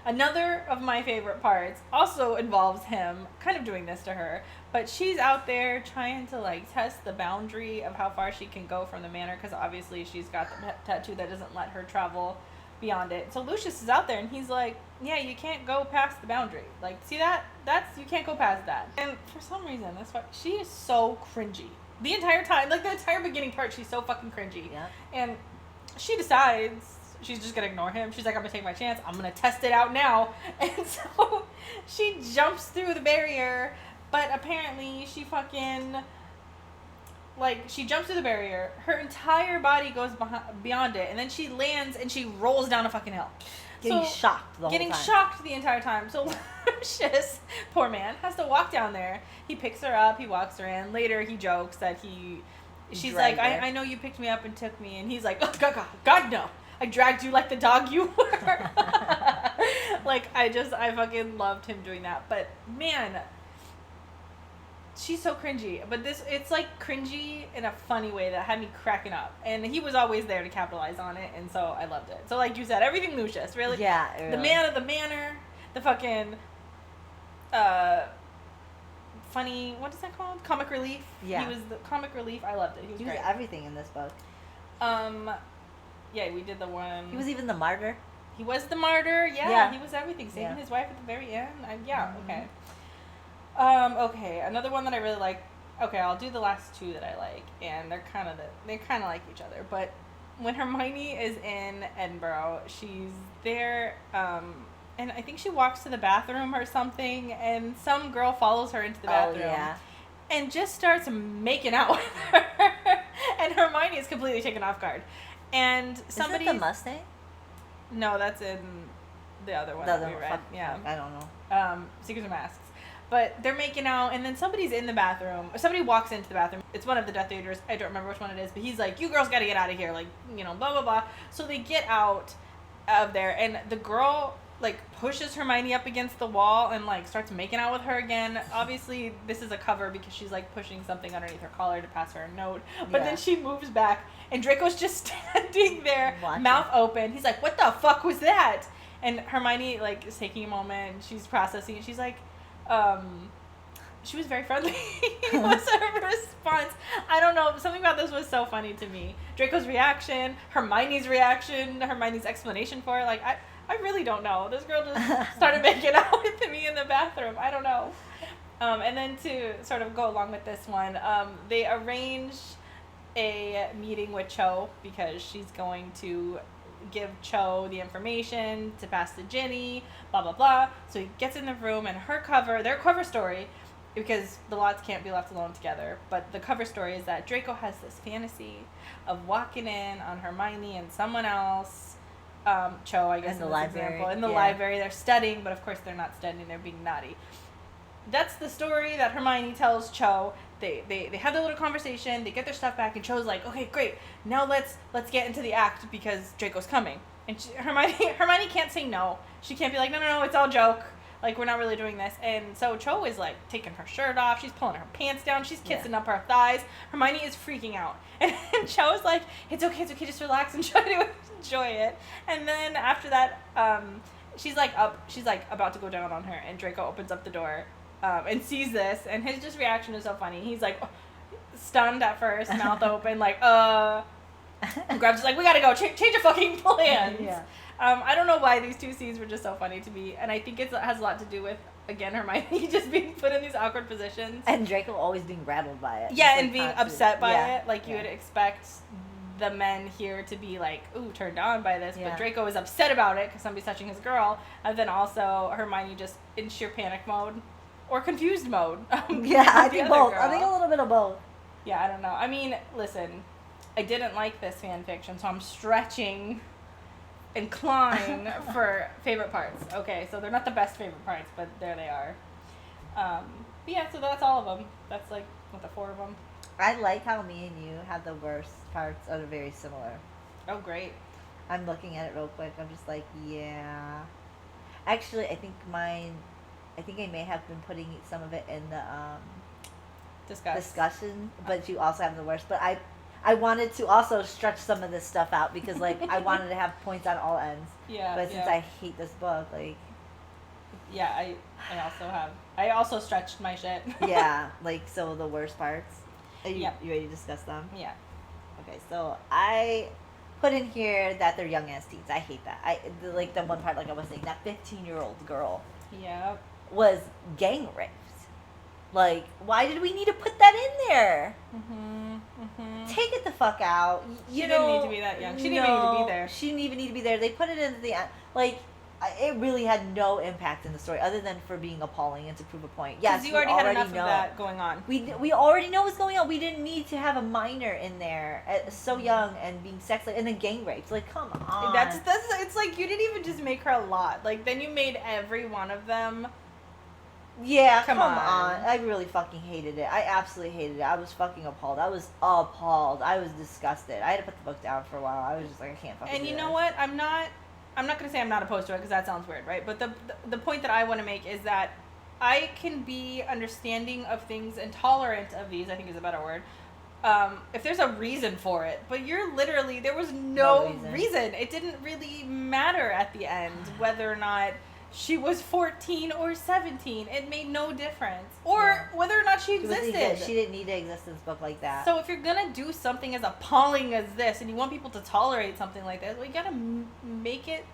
Another of my favorite parts also involves him kind of doing this to her, but she's out there trying to like test the boundary of how far she can go from the manor, because obviously she's got the tattoo that doesn't let her travel beyond it. So Lucius is out there and he's like, yeah, you can't go past the boundary. Like, see that? You can't go past that. And for some reason, that's why she is so cringy. The entire time, like the entire beginning part, she's so fucking cringy. Yeah. And she decides she's just gonna ignore him. She's like, I'm gonna take my chance. I'm gonna test it out now. And so she jumps through the barrier, but apparently she fucking like, she jumps through the barrier, her entire body goes beyond it, and then she lands and she rolls down a fucking hill. Getting shocked the whole time. Getting shocked the entire time. So Lucius, poor man, has to walk down there. He picks her up, he walks her in. Later he jokes that she's like, I know you picked me up and took me, and he's like, oh, God no. I dragged you like the dog you were. Like, I fucking loved him doing that. But man, she's so cringy. But it's like cringy in a funny way that had me cracking up. And he was always there to capitalize on it, and so I loved it. So like you said, everything Lucius, really. Yeah, really. The man of the manor, the fucking funny, what is that called? Comic relief. Yeah. He was the comic relief. I loved it. He was great. everything in this book. Yeah, we did the one. He was even the martyr. He was the martyr. Yeah. He was everything. Saving his wife at the very end. Okay. Okay. Another one that I really like. Okay, I'll do the last two that I like, and they're kind of like each other. But when Hermione is in Edinburgh, she's there, and I think she walks to the bathroom or something, and some girl follows her into the bathroom. Oh, yeah. And just starts making out with her, and Hermione is completely taken off guard. And somebody. Is it the Mustang? No, that's in the other one that we read. Yeah. I don't know. Secrets and Masks. But they're making out, and then somebody's in the bathroom. Somebody walks into the bathroom. It's one of the Death Eaters. I don't remember which one it is, but he's like, you girls gotta get out of here. Like, blah, blah, blah. So they get out of there, and the girl, like, pushes Hermione up against the wall and, like, starts making out with her again. Obviously, this is a cover because she's, like, pushing something underneath her collar to pass her a note. But then she moves back, and Draco's just standing there, mouth open. He's like, what the fuck was that? And Hermione, like, is taking a moment, and she's processing, and she's like, she was very friendly. Was her response. I don't know. Something about this was so funny to me. Draco's reaction, Hermione's explanation for it. Like, I really don't know. This girl just started making out with me in the bathroom. I don't know. And then to sort of go along with this one, they arrange a meeting with Cho because she's going to give Cho the information to pass to Ginny, blah, blah, blah. So he gets in the room, and their cover story, because the lots can't be left alone together, but the cover story is that Draco has this fantasy of walking in on Hermione and someone else, Cho, I guess, in the library. In the library, they're studying, but of course they're not studying, they're being naughty. That's the story that Hermione tells Cho. They have their little conversation, they get their stuff back, and Cho's like, okay, great, now let's get into the act because Draco's coming. And Hermione can't say no. She can't be like, no, it's all joke. Like, we're not really doing this. And so Cho is, like, taking her shirt off. She's pulling her pants down. She's kissing up her thighs. Hermione is freaking out. And Cho's like, it's okay, just relax and try to enjoy it. And then after that, she's about to go down on her. And Draco opens up the door and sees this. And his just reaction is so funny. He's, like, stunned at first, mouth open, like, and grabs is like, we gotta go, change your fucking plans. Yeah. I don't know why these two scenes were just so funny to me, and I think it has a lot to do with, again, Hermione just being put in these awkward positions. And Draco always being rattled by it. Yeah, and being upset by it. Like, you would expect the men here to be like, ooh, turned on by this, but Draco is upset about it because somebody's touching his girl, and then also Hermione just in sheer panic mode, or confused mode. Yeah, I think both. I think a little bit of both. Yeah, I don't know. I mean, listen, I didn't like this fan fiction, so I'm stretching and clawing for favorite parts. Okay, so they're not the best favorite parts, but there they are. But yeah, so that's all of them. That's like, what, the 4 of them? I like how me and you have the worst parts are very similar. Oh, great. I'm looking at it real quick. I'm just like, yeah. Actually, I think I may have been putting some of it in the discussion, but you also have the worst. But I wanted to also stretch some of this stuff out because, like, I wanted to have points on all ends. Yeah. But since I hate this book, like... Yeah, I also stretched my shit. Yeah, like, so the worst parts. You ready to discuss them? Yeah. Okay, so I put in here that they're young-ass teens. I hate that. Like, the one part, like I was saying, that 15-year-old girl was gang raped. Like, why did we need to put that in there? Take it the fuck out. She didn't need to be that young. She didn't even need to be there. She didn't even need to be there. They put it into the... Like, it really had no impact in the story other than for being appalling and to prove a point. Yes, because you already had enough of that going on. We already know what's going on. We didn't need to have a minor in there so young and being sexed and then gang raped. Like, come on. That's it's like you didn't even just make her a lot. Like then you made every one of them. Yeah, come on. I really fucking hated it. I absolutely hated it. I was fucking appalled. I was disgusted. I had to put the book down for a while. I was just like, I can't fucking. And you know what? I'm not gonna say I'm not opposed to it because that sounds weird, right? But the point that I want to make is that I can be understanding of things and tolerant of these. I think is a better word. If there's a reason for it, but there was no reason. It didn't really matter at the end whether or not she was 14 or 17. It made no difference. Or whether or not she existed. She didn't need to exist in this book like that. So if you're going to do something as appalling as this and you want people to tolerate something like this, well, you got to make it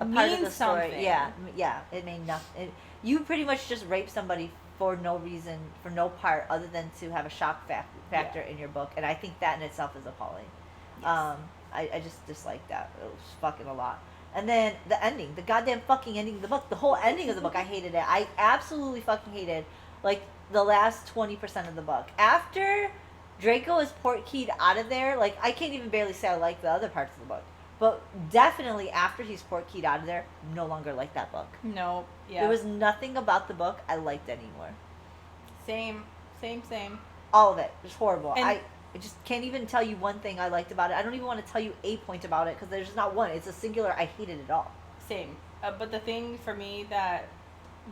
a part of the something. Story. Yeah. It made nothing. You pretty much just raped somebody for no reason, for no part other than to have a shock factor in your book. And I think that in itself is appalling. Yes. I just dislike that. It was fucking a lot. And then the ending, the goddamn fucking ending of the book, the whole ending of the book, I hated it. I absolutely fucking hated, like, the last 20% of the book. After Draco is port-keyed out of there, like, I can't even barely say I like the other parts of the book. But definitely after he's port-keyed out of there, no longer like that book. No, yeah. There was nothing about the book I liked anymore. Same. All of it. It was horrible. And I just can't even tell you one thing I liked about it. I don't even want to tell you a point about it because there's not one. It's a singular. I hated it all. Same. But the thing for me that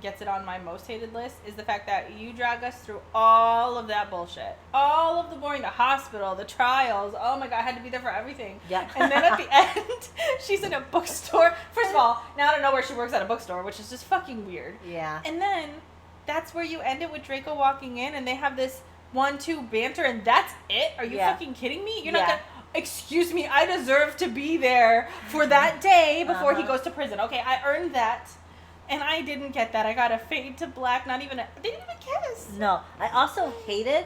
gets it on my most hated list is the fact that you drag us through all of that bullshit. All of the boring, the hospital, the trials. Oh my God, I had to be there for everything. Yeah. And then at the end, she's in a bookstore. First of all, now I don't know where she works at a bookstore, which is just fucking weird. Yeah. And then that's where you end it with Draco walking in and they have this 1-2 banter and that's it? Are you fucking kidding me? You're not gonna... Excuse me, I deserve to be there for that day before he goes to prison. Okay, I earned that. And I didn't get that. I got a fade to black, they didn't even kiss. No. I also hated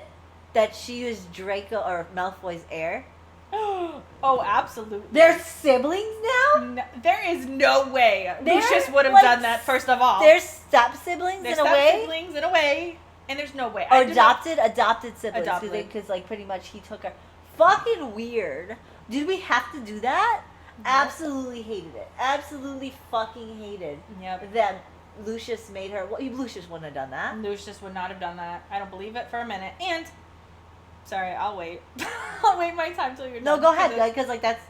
that she used Draco or Malfoy's heir. Oh, absolutely. They're siblings now? No, there is no way Lucius would have done that, first of all. They're step-siblings in a way? They're step-siblings in a way. And there's no way. Or adopted siblings. Because, like, pretty much he took her. Fucking weird. Did we have to do that? Yep. Absolutely hated it. Absolutely fucking hated that Lucius made her... Well, Lucius wouldn't have done that. Lucius would not have done that. I don't believe it for a minute. And... Sorry, I'll wait. I'll wait my time till you're done. No, go ahead. Because, like, that's...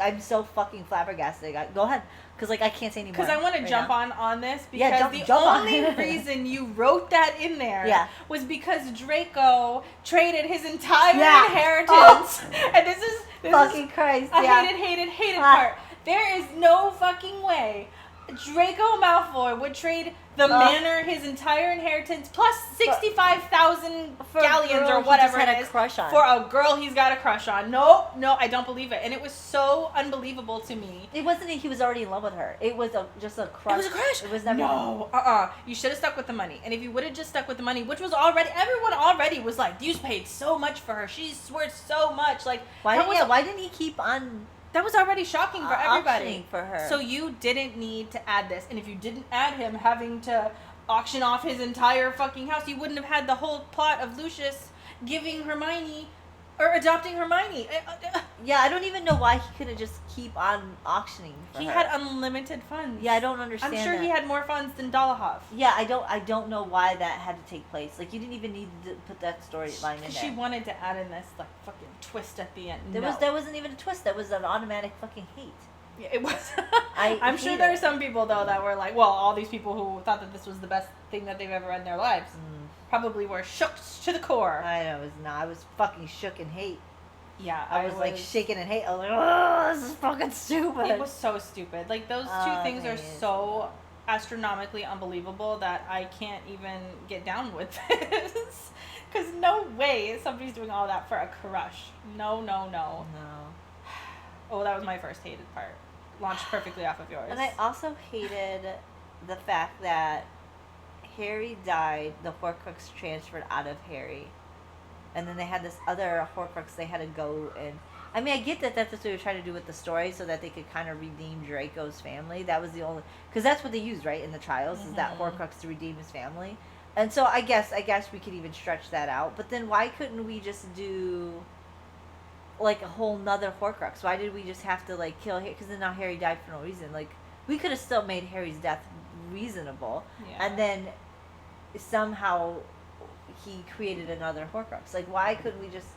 I'm so fucking flabbergasted. Go ahead. Because, like, I can't say anymore. Because I want to jump on this. Because the only reason you wrote that in there was because Draco traded his entire inheritance. And this is fucking Christ. Hated part. There is no fucking way Draco Malfoy would trade the manor, his entire inheritance, plus 65,000 galleons or whatever it is, for a girl he's got a crush on. No, I don't believe it. And it was so unbelievable to me. It wasn't he was already in love with her. It was just a crush. It was a crush. It was never. No, You should have stuck with the money. And if you would have just stuck with the money, which was everyone already was like, you paid so much for her. She's worth so much. Like, why didn't he keep on... That was already shocking for everybody. For her. So you didn't need to add this. And if you didn't add him having to auction off his entire fucking house, you wouldn't have had the whole plot of Lucius giving Hermione or adopting Hermione. Yeah, I don't even know why he couldn't just keep on auctioning for He her. had unlimited funds. Yeah, I don't understand. I'm sure he had more funds than Dolohov. Yeah, I don't know why that had to take place. Like, you didn't even need to put that storyline in there. She wanted to add in this like fucking twist at the end. There wasn't even a twist. That was an automatic fucking hate. Yeah, it was. I'm sure there are some people though that were like, well, all these people who thought that this was the best thing that they've ever read in their lives probably were shook to the core. I know, it was not. I was fucking shook in hate. Yeah, I was like shaking in hate. I was like, oh, this is fucking stupid. It was so stupid. Like, those two things are so astronomically unbelievable that I can't even get down with this. Because no way somebody's doing all that for a crush. No. Oh, that was my first hated part. Launched perfectly off of yours. And I also hated the fact that Harry died, the Horcrux transferred out of Harry. And then they had this other Horcrux they had to go and I mean, I get that that's what they were trying to do with the story, so that they could kind of redeem Draco's family. That was the only, because that's what they used, right, in the trials, is that Horcrux to redeem his family. And so I guess we could even stretch that out. But then why couldn't we just do like a whole nother Horcrux? Why did we just have to like kill Harry? Because then now Harry died for no reason. Like, we could have still made Harry's death reasonable, and then somehow he created another Horcrux. Like, why couldn't we just?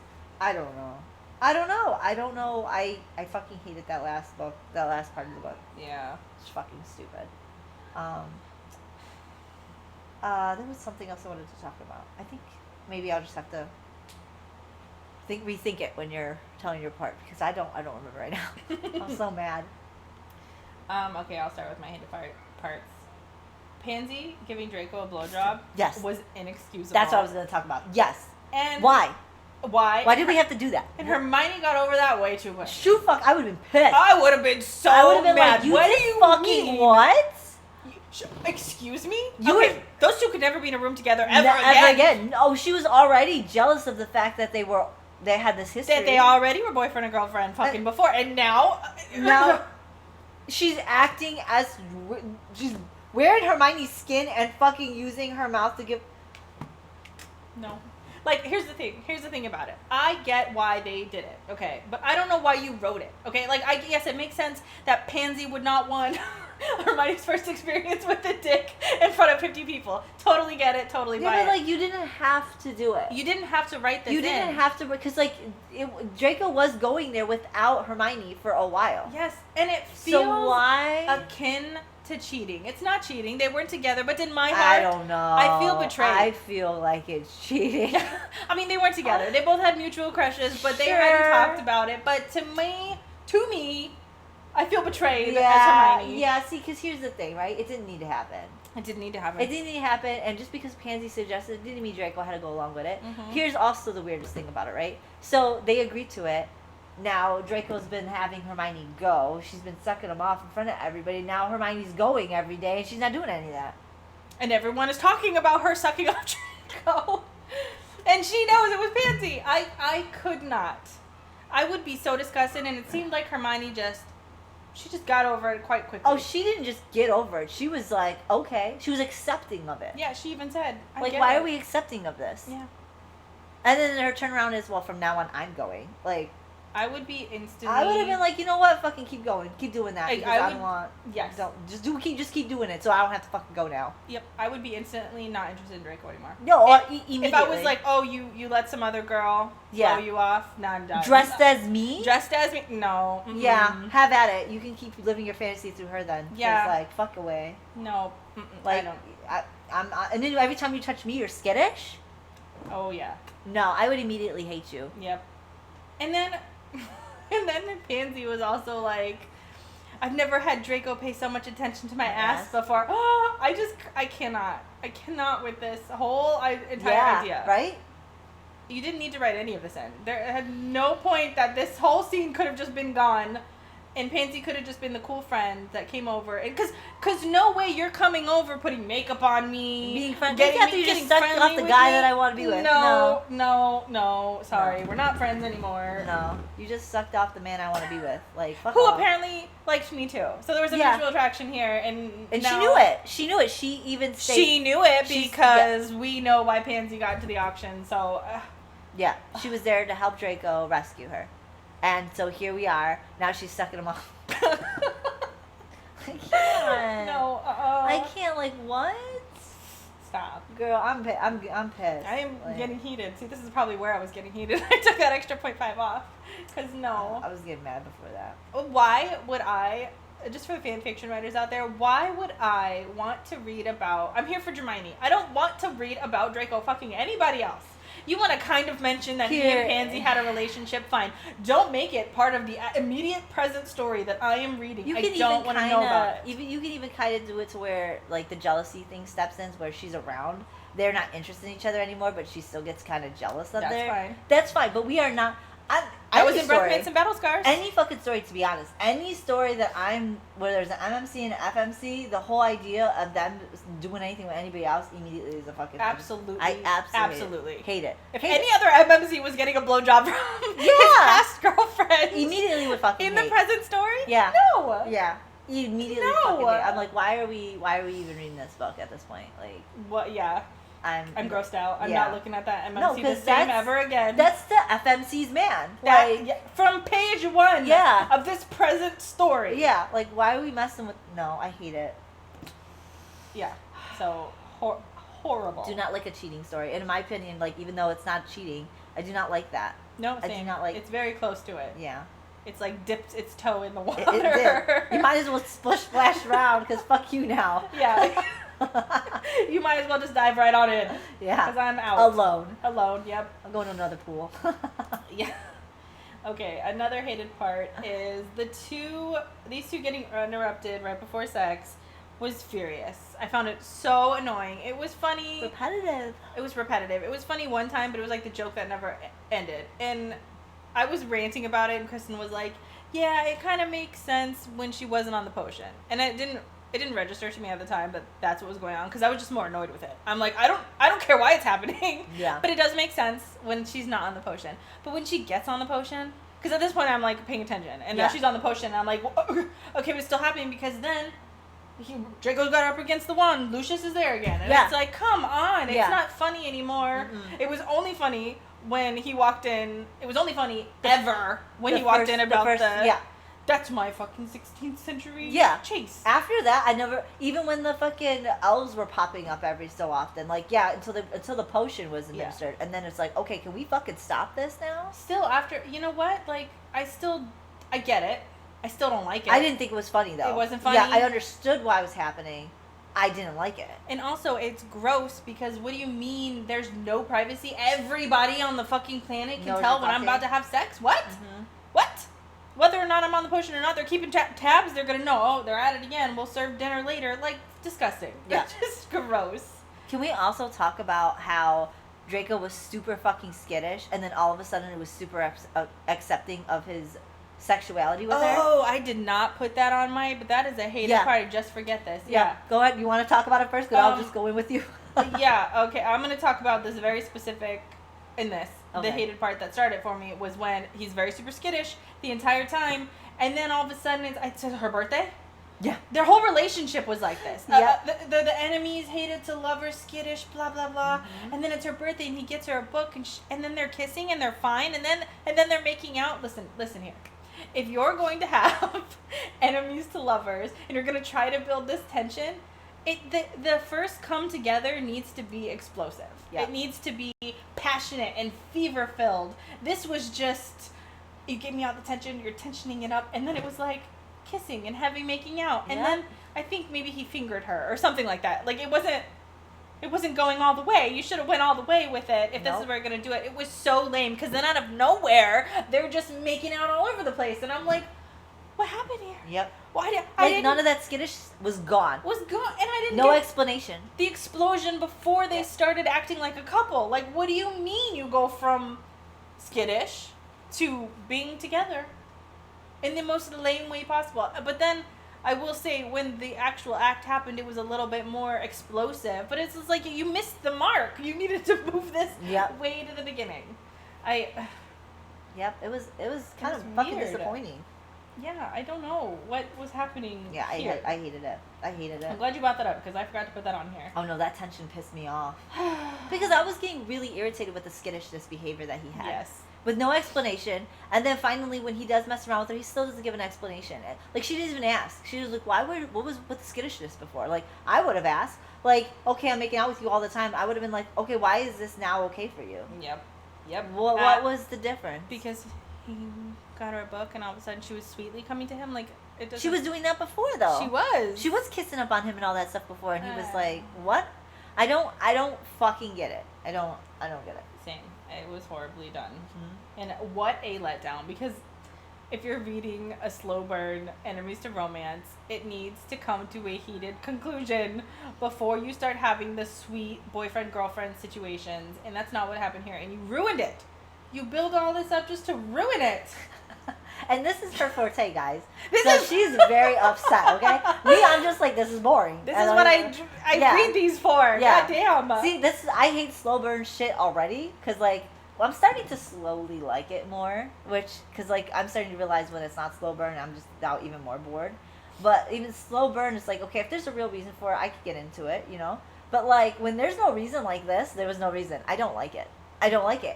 I don't know. I fucking hated that last book. That last part of the book. Yeah. It's fucking stupid. There was something else I wanted to talk about. I think maybe I'll just have to rethink it when you're telling your part, because I don't remember right now. I'm so mad. Okay, I'll start with my hated parts. Pansy giving Draco a blowjob was inexcusable. That's what I was going to talk about. Yes. And why? Why did we have to do that? And Hermione got over that way too quick. Shoot, fuck! I would have been pissed. I would have been so mad. Like, you what did do you fucking mean? What? Excuse me? Okay, those two could never be in a room together ever again. No, she was already jealous of the fact that they had this history. That they already were boyfriend and girlfriend fucking before, and now she's acting as she's wearing Hermione's skin and fucking using her mouth to give. No. Like, here's the thing about it. I get why they did it, okay? But I don't know why you wrote it, okay? Like, yes, it makes sense that Pansy would not want Hermione's first experience with a dick in front of 50 people. Totally get it, totally buy it. But, like, you didn't have to do it. You didn't have to write this You didn't have to, because, like, Draco was going there without Hermione for a while. Yes, and it feels why? akin to cheating. It's not cheating. They weren't together, but in my heart, I don't know. I feel betrayed. I feel like it's cheating. I mean, they weren't together. They both had mutual crushes, but they hadn't talked about it. But to me, I feel betrayed as Hermione. Yeah, see, because here's the thing, right? It didn't need to happen. It didn't need to happen. It didn't need to happen, and just because Pansy suggested it didn't mean Draco had to go along with it. Here's also the weirdest thing about it, right? So they agreed to it. Now Draco's been having Hermione go. She's been sucking him off in front of everybody. Now Hermione's going every day, and she's not doing any of that. And everyone is talking about her sucking off Draco. And she knows it was Pansy. I could not. I would be so disgusted, and it seemed like Hermione just got over it quite quickly. Oh, she didn't just get over it. She was like, okay. She was accepting of it. Yeah, she even said, like, why are we accepting of this? Yeah. And then her turnaround is, well, from now on, I'm going. Like, I would be instantly. I would have been like, you know what? Fucking keep going. Keep doing that. Because I don't want. Yes. Just keep doing it, so I don't have to fucking go now. Yep. I would be instantly not interested in Draco anymore. No, immediately. If I was like, oh, you let some other girl blow you off, nah, I'm done. Dressed as me? Dressed as me? No. Mm-mm. Yeah. Have at it. You can keep living your fantasy through her then. Yeah. Like, fuck away. No. Like, I don't. And then every time you touch me, you're skittish? Oh, yeah. No, I would immediately hate you. Yep. And then Pansy was also like, I've never had Draco pay so much attention to my ass before. Oh, I cannot with this whole entire idea. Right? You didn't need to write any of this in. There had no point that this whole scene could have just been gone. And Pansy could have just been the cool friend that came over. And cause no way you're coming over putting makeup on me. Being friends. After you just sucked off the guy that I want to be with. No. Sorry. We're not friends anymore. No. You just sucked off the man I want to be with. Like, fuck who off. Apparently liked me too. So there was a mutual attraction here. And she knew it. She knew it. She even stayed. She knew it because we know why Pansy got to the auction. So. Yeah. She was there to help Draco rescue her. And so here we are. Now she's sucking him off. I can't. No. I can't. Like, what? Stop. Girl, I'm pissed. I am getting heated. See, this is probably where I was getting heated. I took that extra 0.5 off. Because no. I was getting mad before that. Why would I, just for the fan fiction writers out there, why would I want to read about, I'm here for Hermione. I don't want to read about Draco fucking anybody else. You want to kind of mention that he and Pansy had a relationship, fine. Don't make it part of the immediate present story that I am reading. I don't want to know about it. You can even kind of do it to where, like, the jealousy thing steps in, where she's around. They're not interested in each other anymore, but she still gets kind of jealous of That's fine. That's fine, but we are not... That was in Breath Mints and Battle Scars. Any fucking story, to be honest. Any story that where there's an MMC and an FMC, the whole idea of them doing anything with anybody else immediately is a fucking... Absolutely. I absolutely hate it. If any other MMC was getting a blowjob from his past girlfriend... Immediately would fucking in the present story? Yeah. No. Yeah. You immediately fucking hate. I'm like, why are we even reading this book at this point? Like... What? Yeah. I'm grossed out. I'm not looking at that MMC the same ever again. That's the FMC's man. From page 1 of this present story. Yeah, like, why are we messing with... No, I hate it. Yeah, so horrible. Do not like a cheating story. And in my opinion, like, even though it's not cheating, I do not like that. No, same. I do not like... It's very close to it. Yeah. It's like dipped its toe in the water. It did. You might as well splash around, because fuck you now. Yeah. You might as well just dive right on in. Yeah. Because I'm out. Alone, yep. I'm going to another pool. Yeah. Okay, another hated part is these two getting interrupted right before sex was furious. I found it so annoying. It was funny. Repetitive. It was repetitive. It was funny one time, but it was like the joke that never ended. And I was ranting about it, and Kristen was like, yeah, it kind of makes sense when she wasn't on the potion. And it didn't register to me at the time, but that's what was going on, because I was just more annoyed with it. I'm like, I don't care why it's happening. Yeah. But it does make sense when she's not on the potion. But when she gets on the potion, because at this point I'm like paying attention, and now she's on the potion, and I'm like, well, okay, but it's still happening, because then Draco's got up against the wand, Lucius is there again, and it's like, come on, it's not funny anymore. Mm-mm. It was only funny when he walked in. It was only funny ever when he walked in about that's my fucking 16th century chase. After that, I never, even when the fucking elves were popping up every so often, like, until the potion was administered, and then it's like, okay, can we fucking stop this now? Still, after, you know what, like, I get it. I still don't like it. I didn't think it was funny, though. It wasn't funny? Yeah, I understood why it was happening. I didn't like it. And also, it's gross, because what do you mean there's no privacy? Everybody on the fucking planet can tell when I'm about to have sex? What? Mm-hmm. What? Whether or not I'm on the potion or not, they're keeping tabs. They're going to know, oh, they're at it again. We'll serve dinner later. Like, disgusting. Yeah. It's just gross. Can we also talk about how Draco was super fucking skittish, and then all of a sudden it was super accepting of his sexuality with her? Oh, I did not put that on but that is a hated part. I just forget this. Yeah. Go ahead. You want to talk about it first? Because I'll just go in with you. Yeah, okay. I'm going to talk about this very specific in this. Okay. The hated part that started for me was when he's very super skittish the entire time, and then all of a sudden it's her birthday. Yeah. Their whole relationship was like this. Yeah. The enemies hated to love her, skittish, blah blah blah. Mm-hmm. And then it's her birthday, and he gets her a book, and then they're kissing, and they're fine, and then they're making out. Listen here. If you're going to have enemies to lovers, and you're going to try to build this tension, the first come together needs to be explosive. Yeah. It needs to be passionate and fever filled. This was just, you give me all the tension, you're tensioning it up, and then it was like kissing and heavy making out, and then I think maybe he fingered her or something like that. Like, it wasn't going all the way. You should have went all the way with it if this is where you're gonna do it. It was so lame, because then out of nowhere they're just making out all over the place, and I'm like, what happened here? Yep. Why did none of that skittish was gone? And I didn't. No explanation. The explosion before they started acting like a couple. Like, what do you mean you go from skittish to being together in the most lame way possible? But then I will say, when the actual act happened, it was a little bit more explosive. But it's just like, you missed the mark. You needed to move this way to the beginning. Yep. It was kind of fucking disappointing. Yeah, I don't know what was happening. Yeah, I hated it. I'm glad you brought that up, because I forgot to put that on here. Oh no, that tension pissed me off. Because I was getting really irritated with the skittishness behavior that he had. Yes. With no explanation, and then finally when he does mess around with her, he still doesn't give an explanation. Like, she didn't even ask. She was like, what was with the skittishness before? Like, I would have asked. Like, okay, I'm making out with you all the time. I would have been like, okay, why is this now okay for you? Yep. What was the difference? Because he got her a book, and all of a sudden she was sweetly coming to him. Like, it doesn't... She was doing that before, though. She was kissing up on him and all that stuff before, and he was like, what? I don't fucking get it. I don't get it. Same. It was horribly done. Mm-hmm. And what a letdown, because if you're reading a slow burn enemies to romance, it needs to come to a heated conclusion before you start having the sweet boyfriend-girlfriend situations, and that's not what happened here, and you ruined it. You build all this up just to ruin it. And this is her forte, guys. This she's very upset, okay? Me, I'm just like, this is boring. This is what I read these for. Yeah. God damn. See, I hate slow burn shit already, because, like, I'm starting to slowly like it more, because, like, I'm starting to realize when it's not slow burn, I'm just now even more bored. But even slow burn, it's like, okay, if there's a real reason for it, I could get into it, you know? But, like, when there's no reason like this, there was no reason. I don't like it.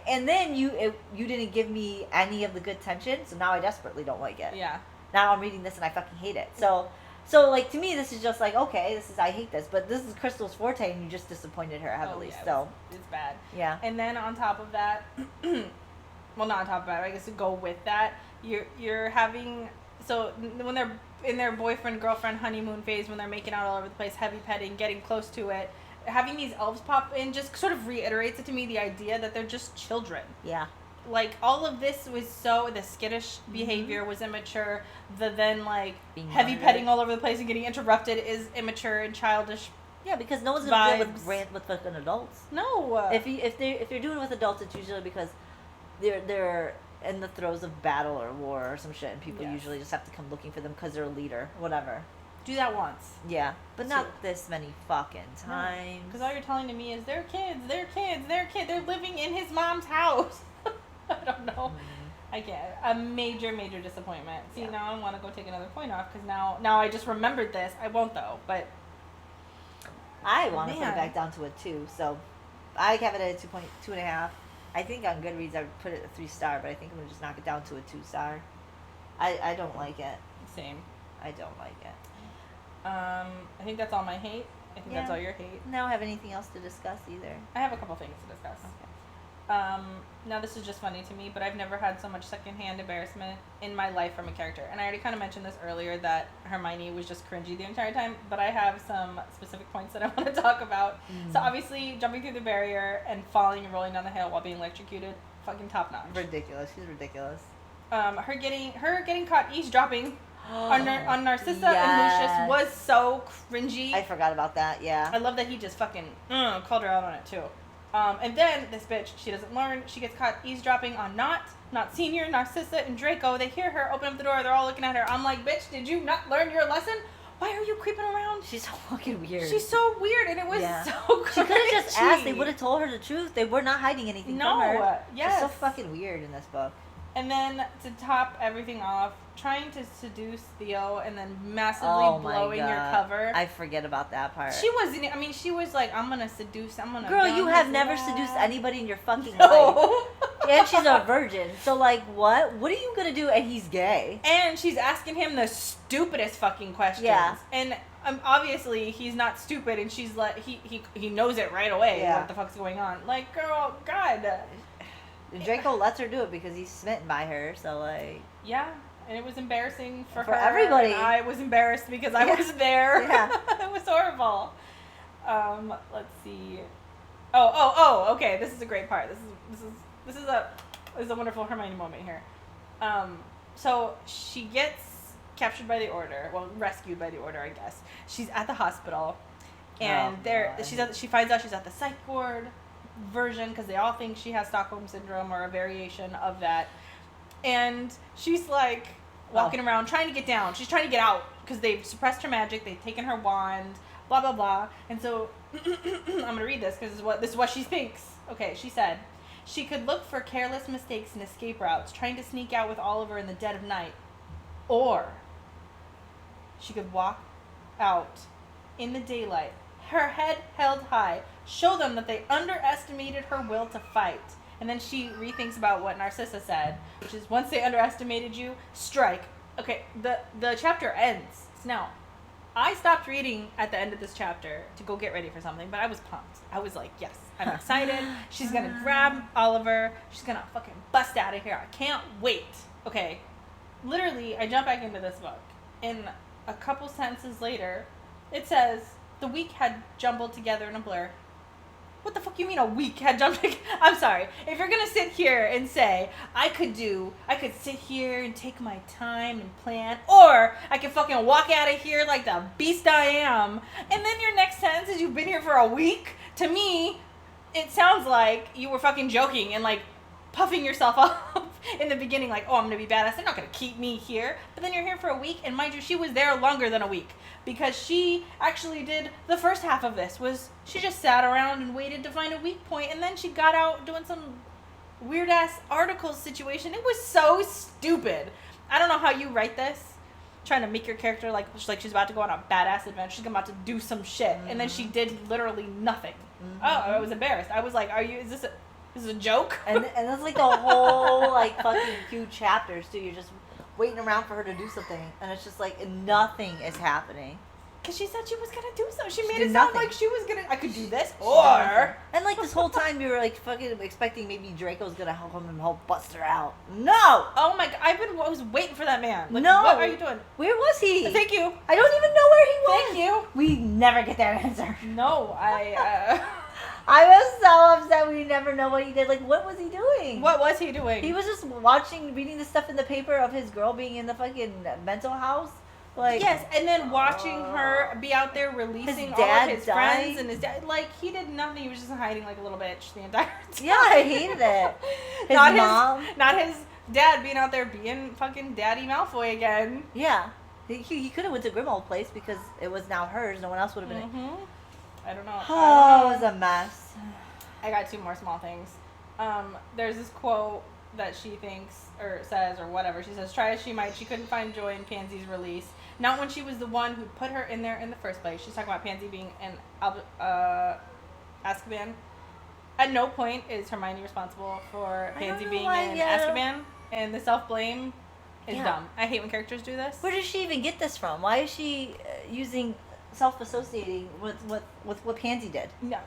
And then you didn't give me any of the good tension, so now I desperately don't like it. Yeah. Now I'm reading this and I fucking hate it. So like, to me, this is just like, okay, I hate this, but this is Crystal's forte, and you just disappointed her heavily. It's bad. Yeah. And then on top of that, well, not on top of that, I guess to go with that, you're having, so when they're in their boyfriend girlfriend honeymoon phase, when they're making out all over the place, heavy petting, getting close to it. Having these elves pop in just sort of reiterates it to me, the idea that they're just children. Yeah. Like, all of this was the skittish behavior was immature. The then, like, being heavy petting all over the place and getting interrupted is immature and childish. Yeah, because no one's gonna do it with fucking adults. No. If you're doing it with adults, it's usually because they're in the throes of battle or war or some shit, and people usually just have to come looking for them because they're a leader, whatever. Do that once. Yeah, but not this many fucking times. Because all you're telling to me is they're kids. They're living in his mom's house. I don't know. I can't. A major, major disappointment. See, now I want to go take another point off because now I just remembered this. I won't though, but I want to put it back down to a 2. So I have it at a 2.5. I think on Goodreads I would put it a 3-star, but I think I'm gonna just knock it down to a 2-star. I don't like it. Same. I don't like it. I think that's all my hate. I think that's all your hate. I don't have anything else to discuss either. I have a couple things to discuss. Okay. Now this is just funny to me, but I've never had so much secondhand embarrassment in my life from a character. And I already kind of mentioned this earlier, that Hermione was just cringy the entire time, but I have some specific points that I want to talk about. So obviously, jumping through the barrier and falling and rolling down the hill while being electrocuted, fucking top notch. Ridiculous. She's ridiculous. Her getting caught eavesdropping on Narcissa and Lucius was so cringy. I forgot about that. Yeah. I love that he just fucking called her out on it too. And then this bitch, she doesn't learn. She gets caught eavesdropping on not Senior, Narcissa, and Draco. They hear her open up the door. They're all looking at her. I'm like, bitch, did you not learn your lesson? Why are you creeping around? She's so fucking weird. She's so weird, and it was so cringy. She could have just asked. They would have told her the truth. They were not hiding anything from her. Yes. She's so fucking weird in this book. And then to top everything off, trying to seduce Theo and then massively blowing your cover. I forget about that part. She wasn't. I mean, she was like, "I'm gonna seduce. I'm gonna." Girl, you have never seduced anybody in your fucking life. And she's a virgin. So like, what? What are you gonna do? And he's gay. And she's asking him the stupidest fucking questions. Yeah. And obviously he's not stupid, and she's like, he knows it right away. Yeah. What the fuck's going on? Like, girl, God. Draco lets her do it because he's smitten by her, so like... Yeah, and it was embarrassing for her. Everybody. And I was embarrassed because I was there. Yeah. It was horrible. Let's see. Okay, this is a great part. This is a wonderful Hermione moment here. So she gets captured by the Order, well, rescued by the Order, I guess. She's at the hospital, and she finds out she's at the psych ward version because they all think she has Stockholm syndrome or a variation of that, and she's like walking around trying to get down. She's trying to get out because they've suppressed her magic, they've taken her wand, blah blah blah. And so I'm gonna read this because this is what she thinks. Okay, she said she could look for careless mistakes and escape routes, trying to sneak out with Oliver in the dead of night, or she could walk out in the daylight, her head held high, show them that they underestimated her will to fight. And then she rethinks about what Narcissa said, which is, once they underestimated you, strike. Okay, the chapter ends. Now, I stopped reading at the end of this chapter to go get ready for something, but I was pumped. I was like, yes, I'm excited. She's gonna grab Oliver. She's gonna fucking bust out of here. I can't wait. Okay, literally, I jump back into this book, and a couple sentences later, it says, the week had jumbled together in a blur. What the fuck you mean a week had jumped together? I'm sorry. If you're gonna sit here and say, I could sit here and take my time and plan, or I could fucking walk out of here like the beast I am, and then your next sentence is you've been here for a week, to me, it sounds like you were fucking joking and like puffing yourself up in the beginning, like, oh, I'm gonna be badass. They're not gonna keep me here. But then you're here for a week, and mind you, she was there longer than a week because she actually did the first half of this. Was she just sat around and waited to find a weak point, and then she got out doing some weird ass articles situation. It was so stupid. I don't know how you write this. Trying to make your character like she's about to go on a badass adventure. She's about to do some shit, and then she did literally nothing. Oh, I was embarrassed. I was like, is this a joke? And that's like the whole like fucking few chapters too. You're just waiting around for her to do something, and it's just like nothing is happening. Because she said she was gonna do something. She made did it sound nothing. like she was gonna. I could do this, or and like this whole time you were like fucking expecting maybe Draco's gonna help him and help bust her out. No. Oh my god! I was waiting for that man. Like, no. What are you doing? Where was he? Thank you. I don't even know where he was. Thank you. We never get that answer. No, I was so upset we never know what he did. Like, what was he doing? What was he doing? He was just reading the stuff in the paper of his girl being in the fucking mental house. Like, yes, and then watching her be out there releasing all of his friends and his dad. Like, he did nothing. He was just hiding like a little bitch the entire time. Yeah, I hated it. His mom. Not his dad being out there being fucking Daddy Malfoy again. Yeah. He could have went to Grimmauld Place because it was now hers. No one else would have been I don't know. Oh, it was a mess. I got two more small things. There's this quote that she thinks or says or whatever. She says, try as she might, she couldn't find joy in Pansy's release. Not when she was the one who put her in there in the first place. She's talking about Pansy being in Azkaban. At no point is Hermione responsible for Pansy being in Azkaban. And the self-blame is dumb. I hate when characters do this. Where does she even get this from? Why is she using self-associating with what Pansy did? No.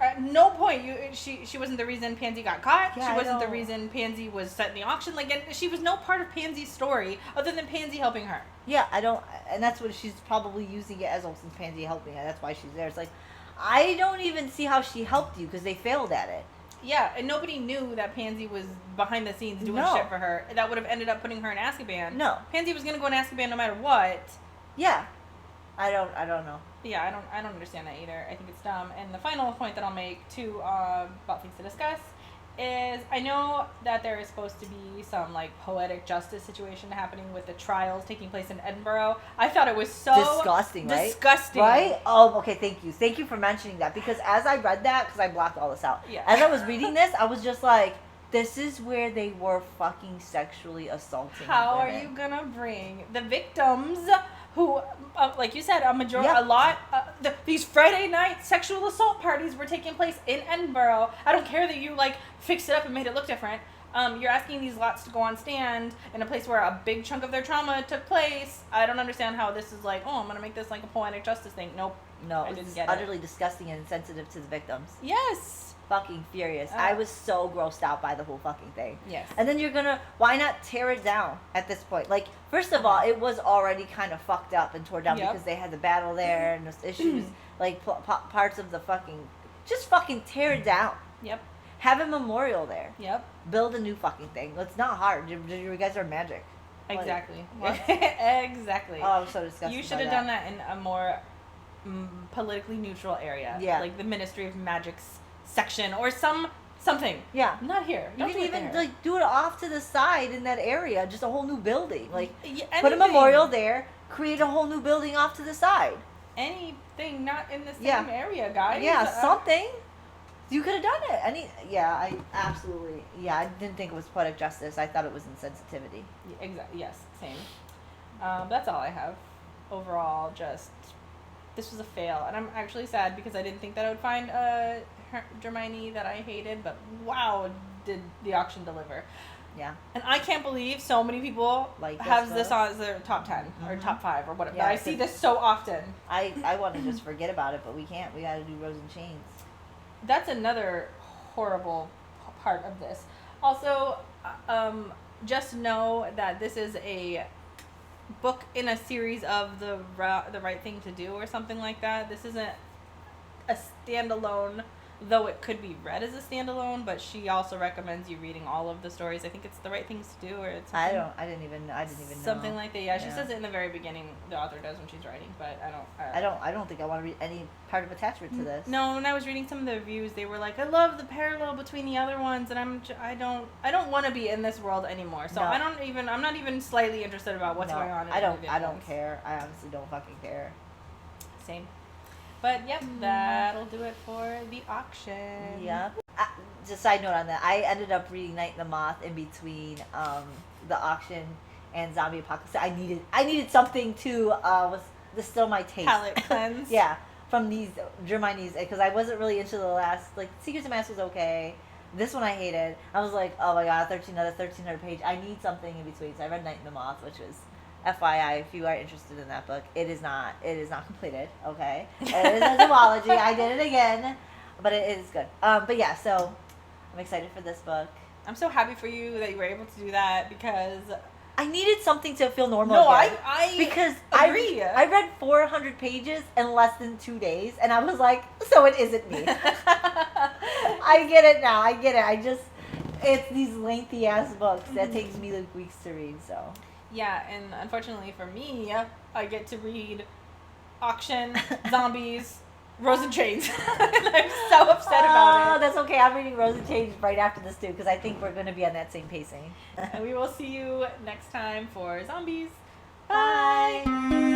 At no point she wasn't the reason Pansy got caught. Yeah, she wasn't the reason Pansy was set in the auction. Like, and she was no part of Pansy's story other than Pansy helping her. Yeah, I don't, and that's what she's probably using it as, since Pansy helping her. That's why she's there. It's like, I don't even see how she helped you because they failed at it. Yeah, and nobody knew that Pansy was behind the scenes doing shit for her. That would have ended up putting her in Azkaban. No, Pansy was gonna go in Azkaban no matter what. Yeah, I don't know. Yeah, I don't understand that either. I think it's dumb. And the final point that I'll make about things to discuss is I know that there is supposed to be some like poetic justice situation happening with the trials taking place in Edinburgh. I thought it was so disgusting, right? Disgusting, right? Oh, okay. Thank you for mentioning that, because as I read that, because I blocked all this out. Yeah. As I was reading this, I was just like, this is where they were fucking sexually assaulting. How women. are you gonna bring the victims who, like you said, these Friday night sexual assault parties were taking place in Edinburgh. I don't care that you like fixed it up and made it look different. You're asking these lots to go on stand in a place where a big chunk of their trauma took place. I don't understand how this is like, oh, I'm gonna make this like a poetic justice thing. Nope. No, I didn't get utterly disgusting and insensitive to the victims. Yes. Fucking furious. I was so grossed out by the whole fucking thing. Yes. And then why not tear it down at this point? Like, first of all, it was already kind of fucked up and tore down because they had the battle there and those issues, like parts of the just fucking tear it down. Yep. Have a memorial there. Yep. Build a new fucking thing. It's not hard. You guys are magic. Exactly. Like, exactly. Oh, I'm so disgusted. You should have done that in a more politically neutral area. Yeah. Like the Ministry of Magic's section or something. Yeah. Not here. You can even like do it off to the side in that area, just a whole new building. Like put a anything. memorial there, create a whole new building off to the side. Anything not in the same area, guys. Yeah, something. You could have done it. I absolutely. Yeah, I didn't think it was poetic justice. I thought it was insensitivity. Yeah, exactly. Yes, same. That's all I have. Overall, just this was a fail, and I'm actually sad because I didn't think that I would find Hermione that I hated, but wow, did the auction deliver. Yeah. And I can't believe so many people have this on as their top 10 or top 5 or whatever. Yeah, I see this so often. I want to just forget about it, but we can't. We got to do Rose and Chains. That's another horrible part of this. Also, just know that this is a book in a series of the right thing to do or something like that. This isn't a standalone though it could be read as a standalone, but she also recommends you reading all of the stories. I think it's the right things to do, or it's I didn't even know. Something like that. Yeah, she says it in the very beginning. The author does when she's writing, but I don't think I want to read any part of attachment to this. No, when I was reading some of the reviews, they were like, "I love the parallel between the other ones," and I don't want to be in this world anymore. So I'm not even slightly interested about what's going on. I don't care. I honestly don't fucking care. Same. But yep, that'll do it for the auction. Yep. Just side note on that, I ended up reading Night and the Moth in between the auction and Zombie Apocalypse. I needed something to distill my taste. Palate cleanse. Yeah, from these Germanies, because I wasn't really into the last, like, Secrets of Mass was okay. This one I hated. I was like, oh my god, 1300 page. I need something in between. So I read Night and the Moth, which was, FYI, if you are interested in that book, it is not completed, okay? It is a duology. I did it again, but it is good. But yeah, so I'm excited for this book. I'm so happy for you that you were able to do that, because I needed something to feel normal again. Because agree. I read 400 pages in less than 2 days, and I was like, so it isn't me. I get it now. I get it. It's these lengthy ass books that takes me like weeks to read, so. Yeah, and unfortunately for me, I get to read Auction, Zombies, Rose and Chains. And I'm so upset about it. Oh, that's okay. I'm reading Rose and Chains right after this too, because I think we're going to be on that same pacing. And we will see you next time for Zombies. Bye!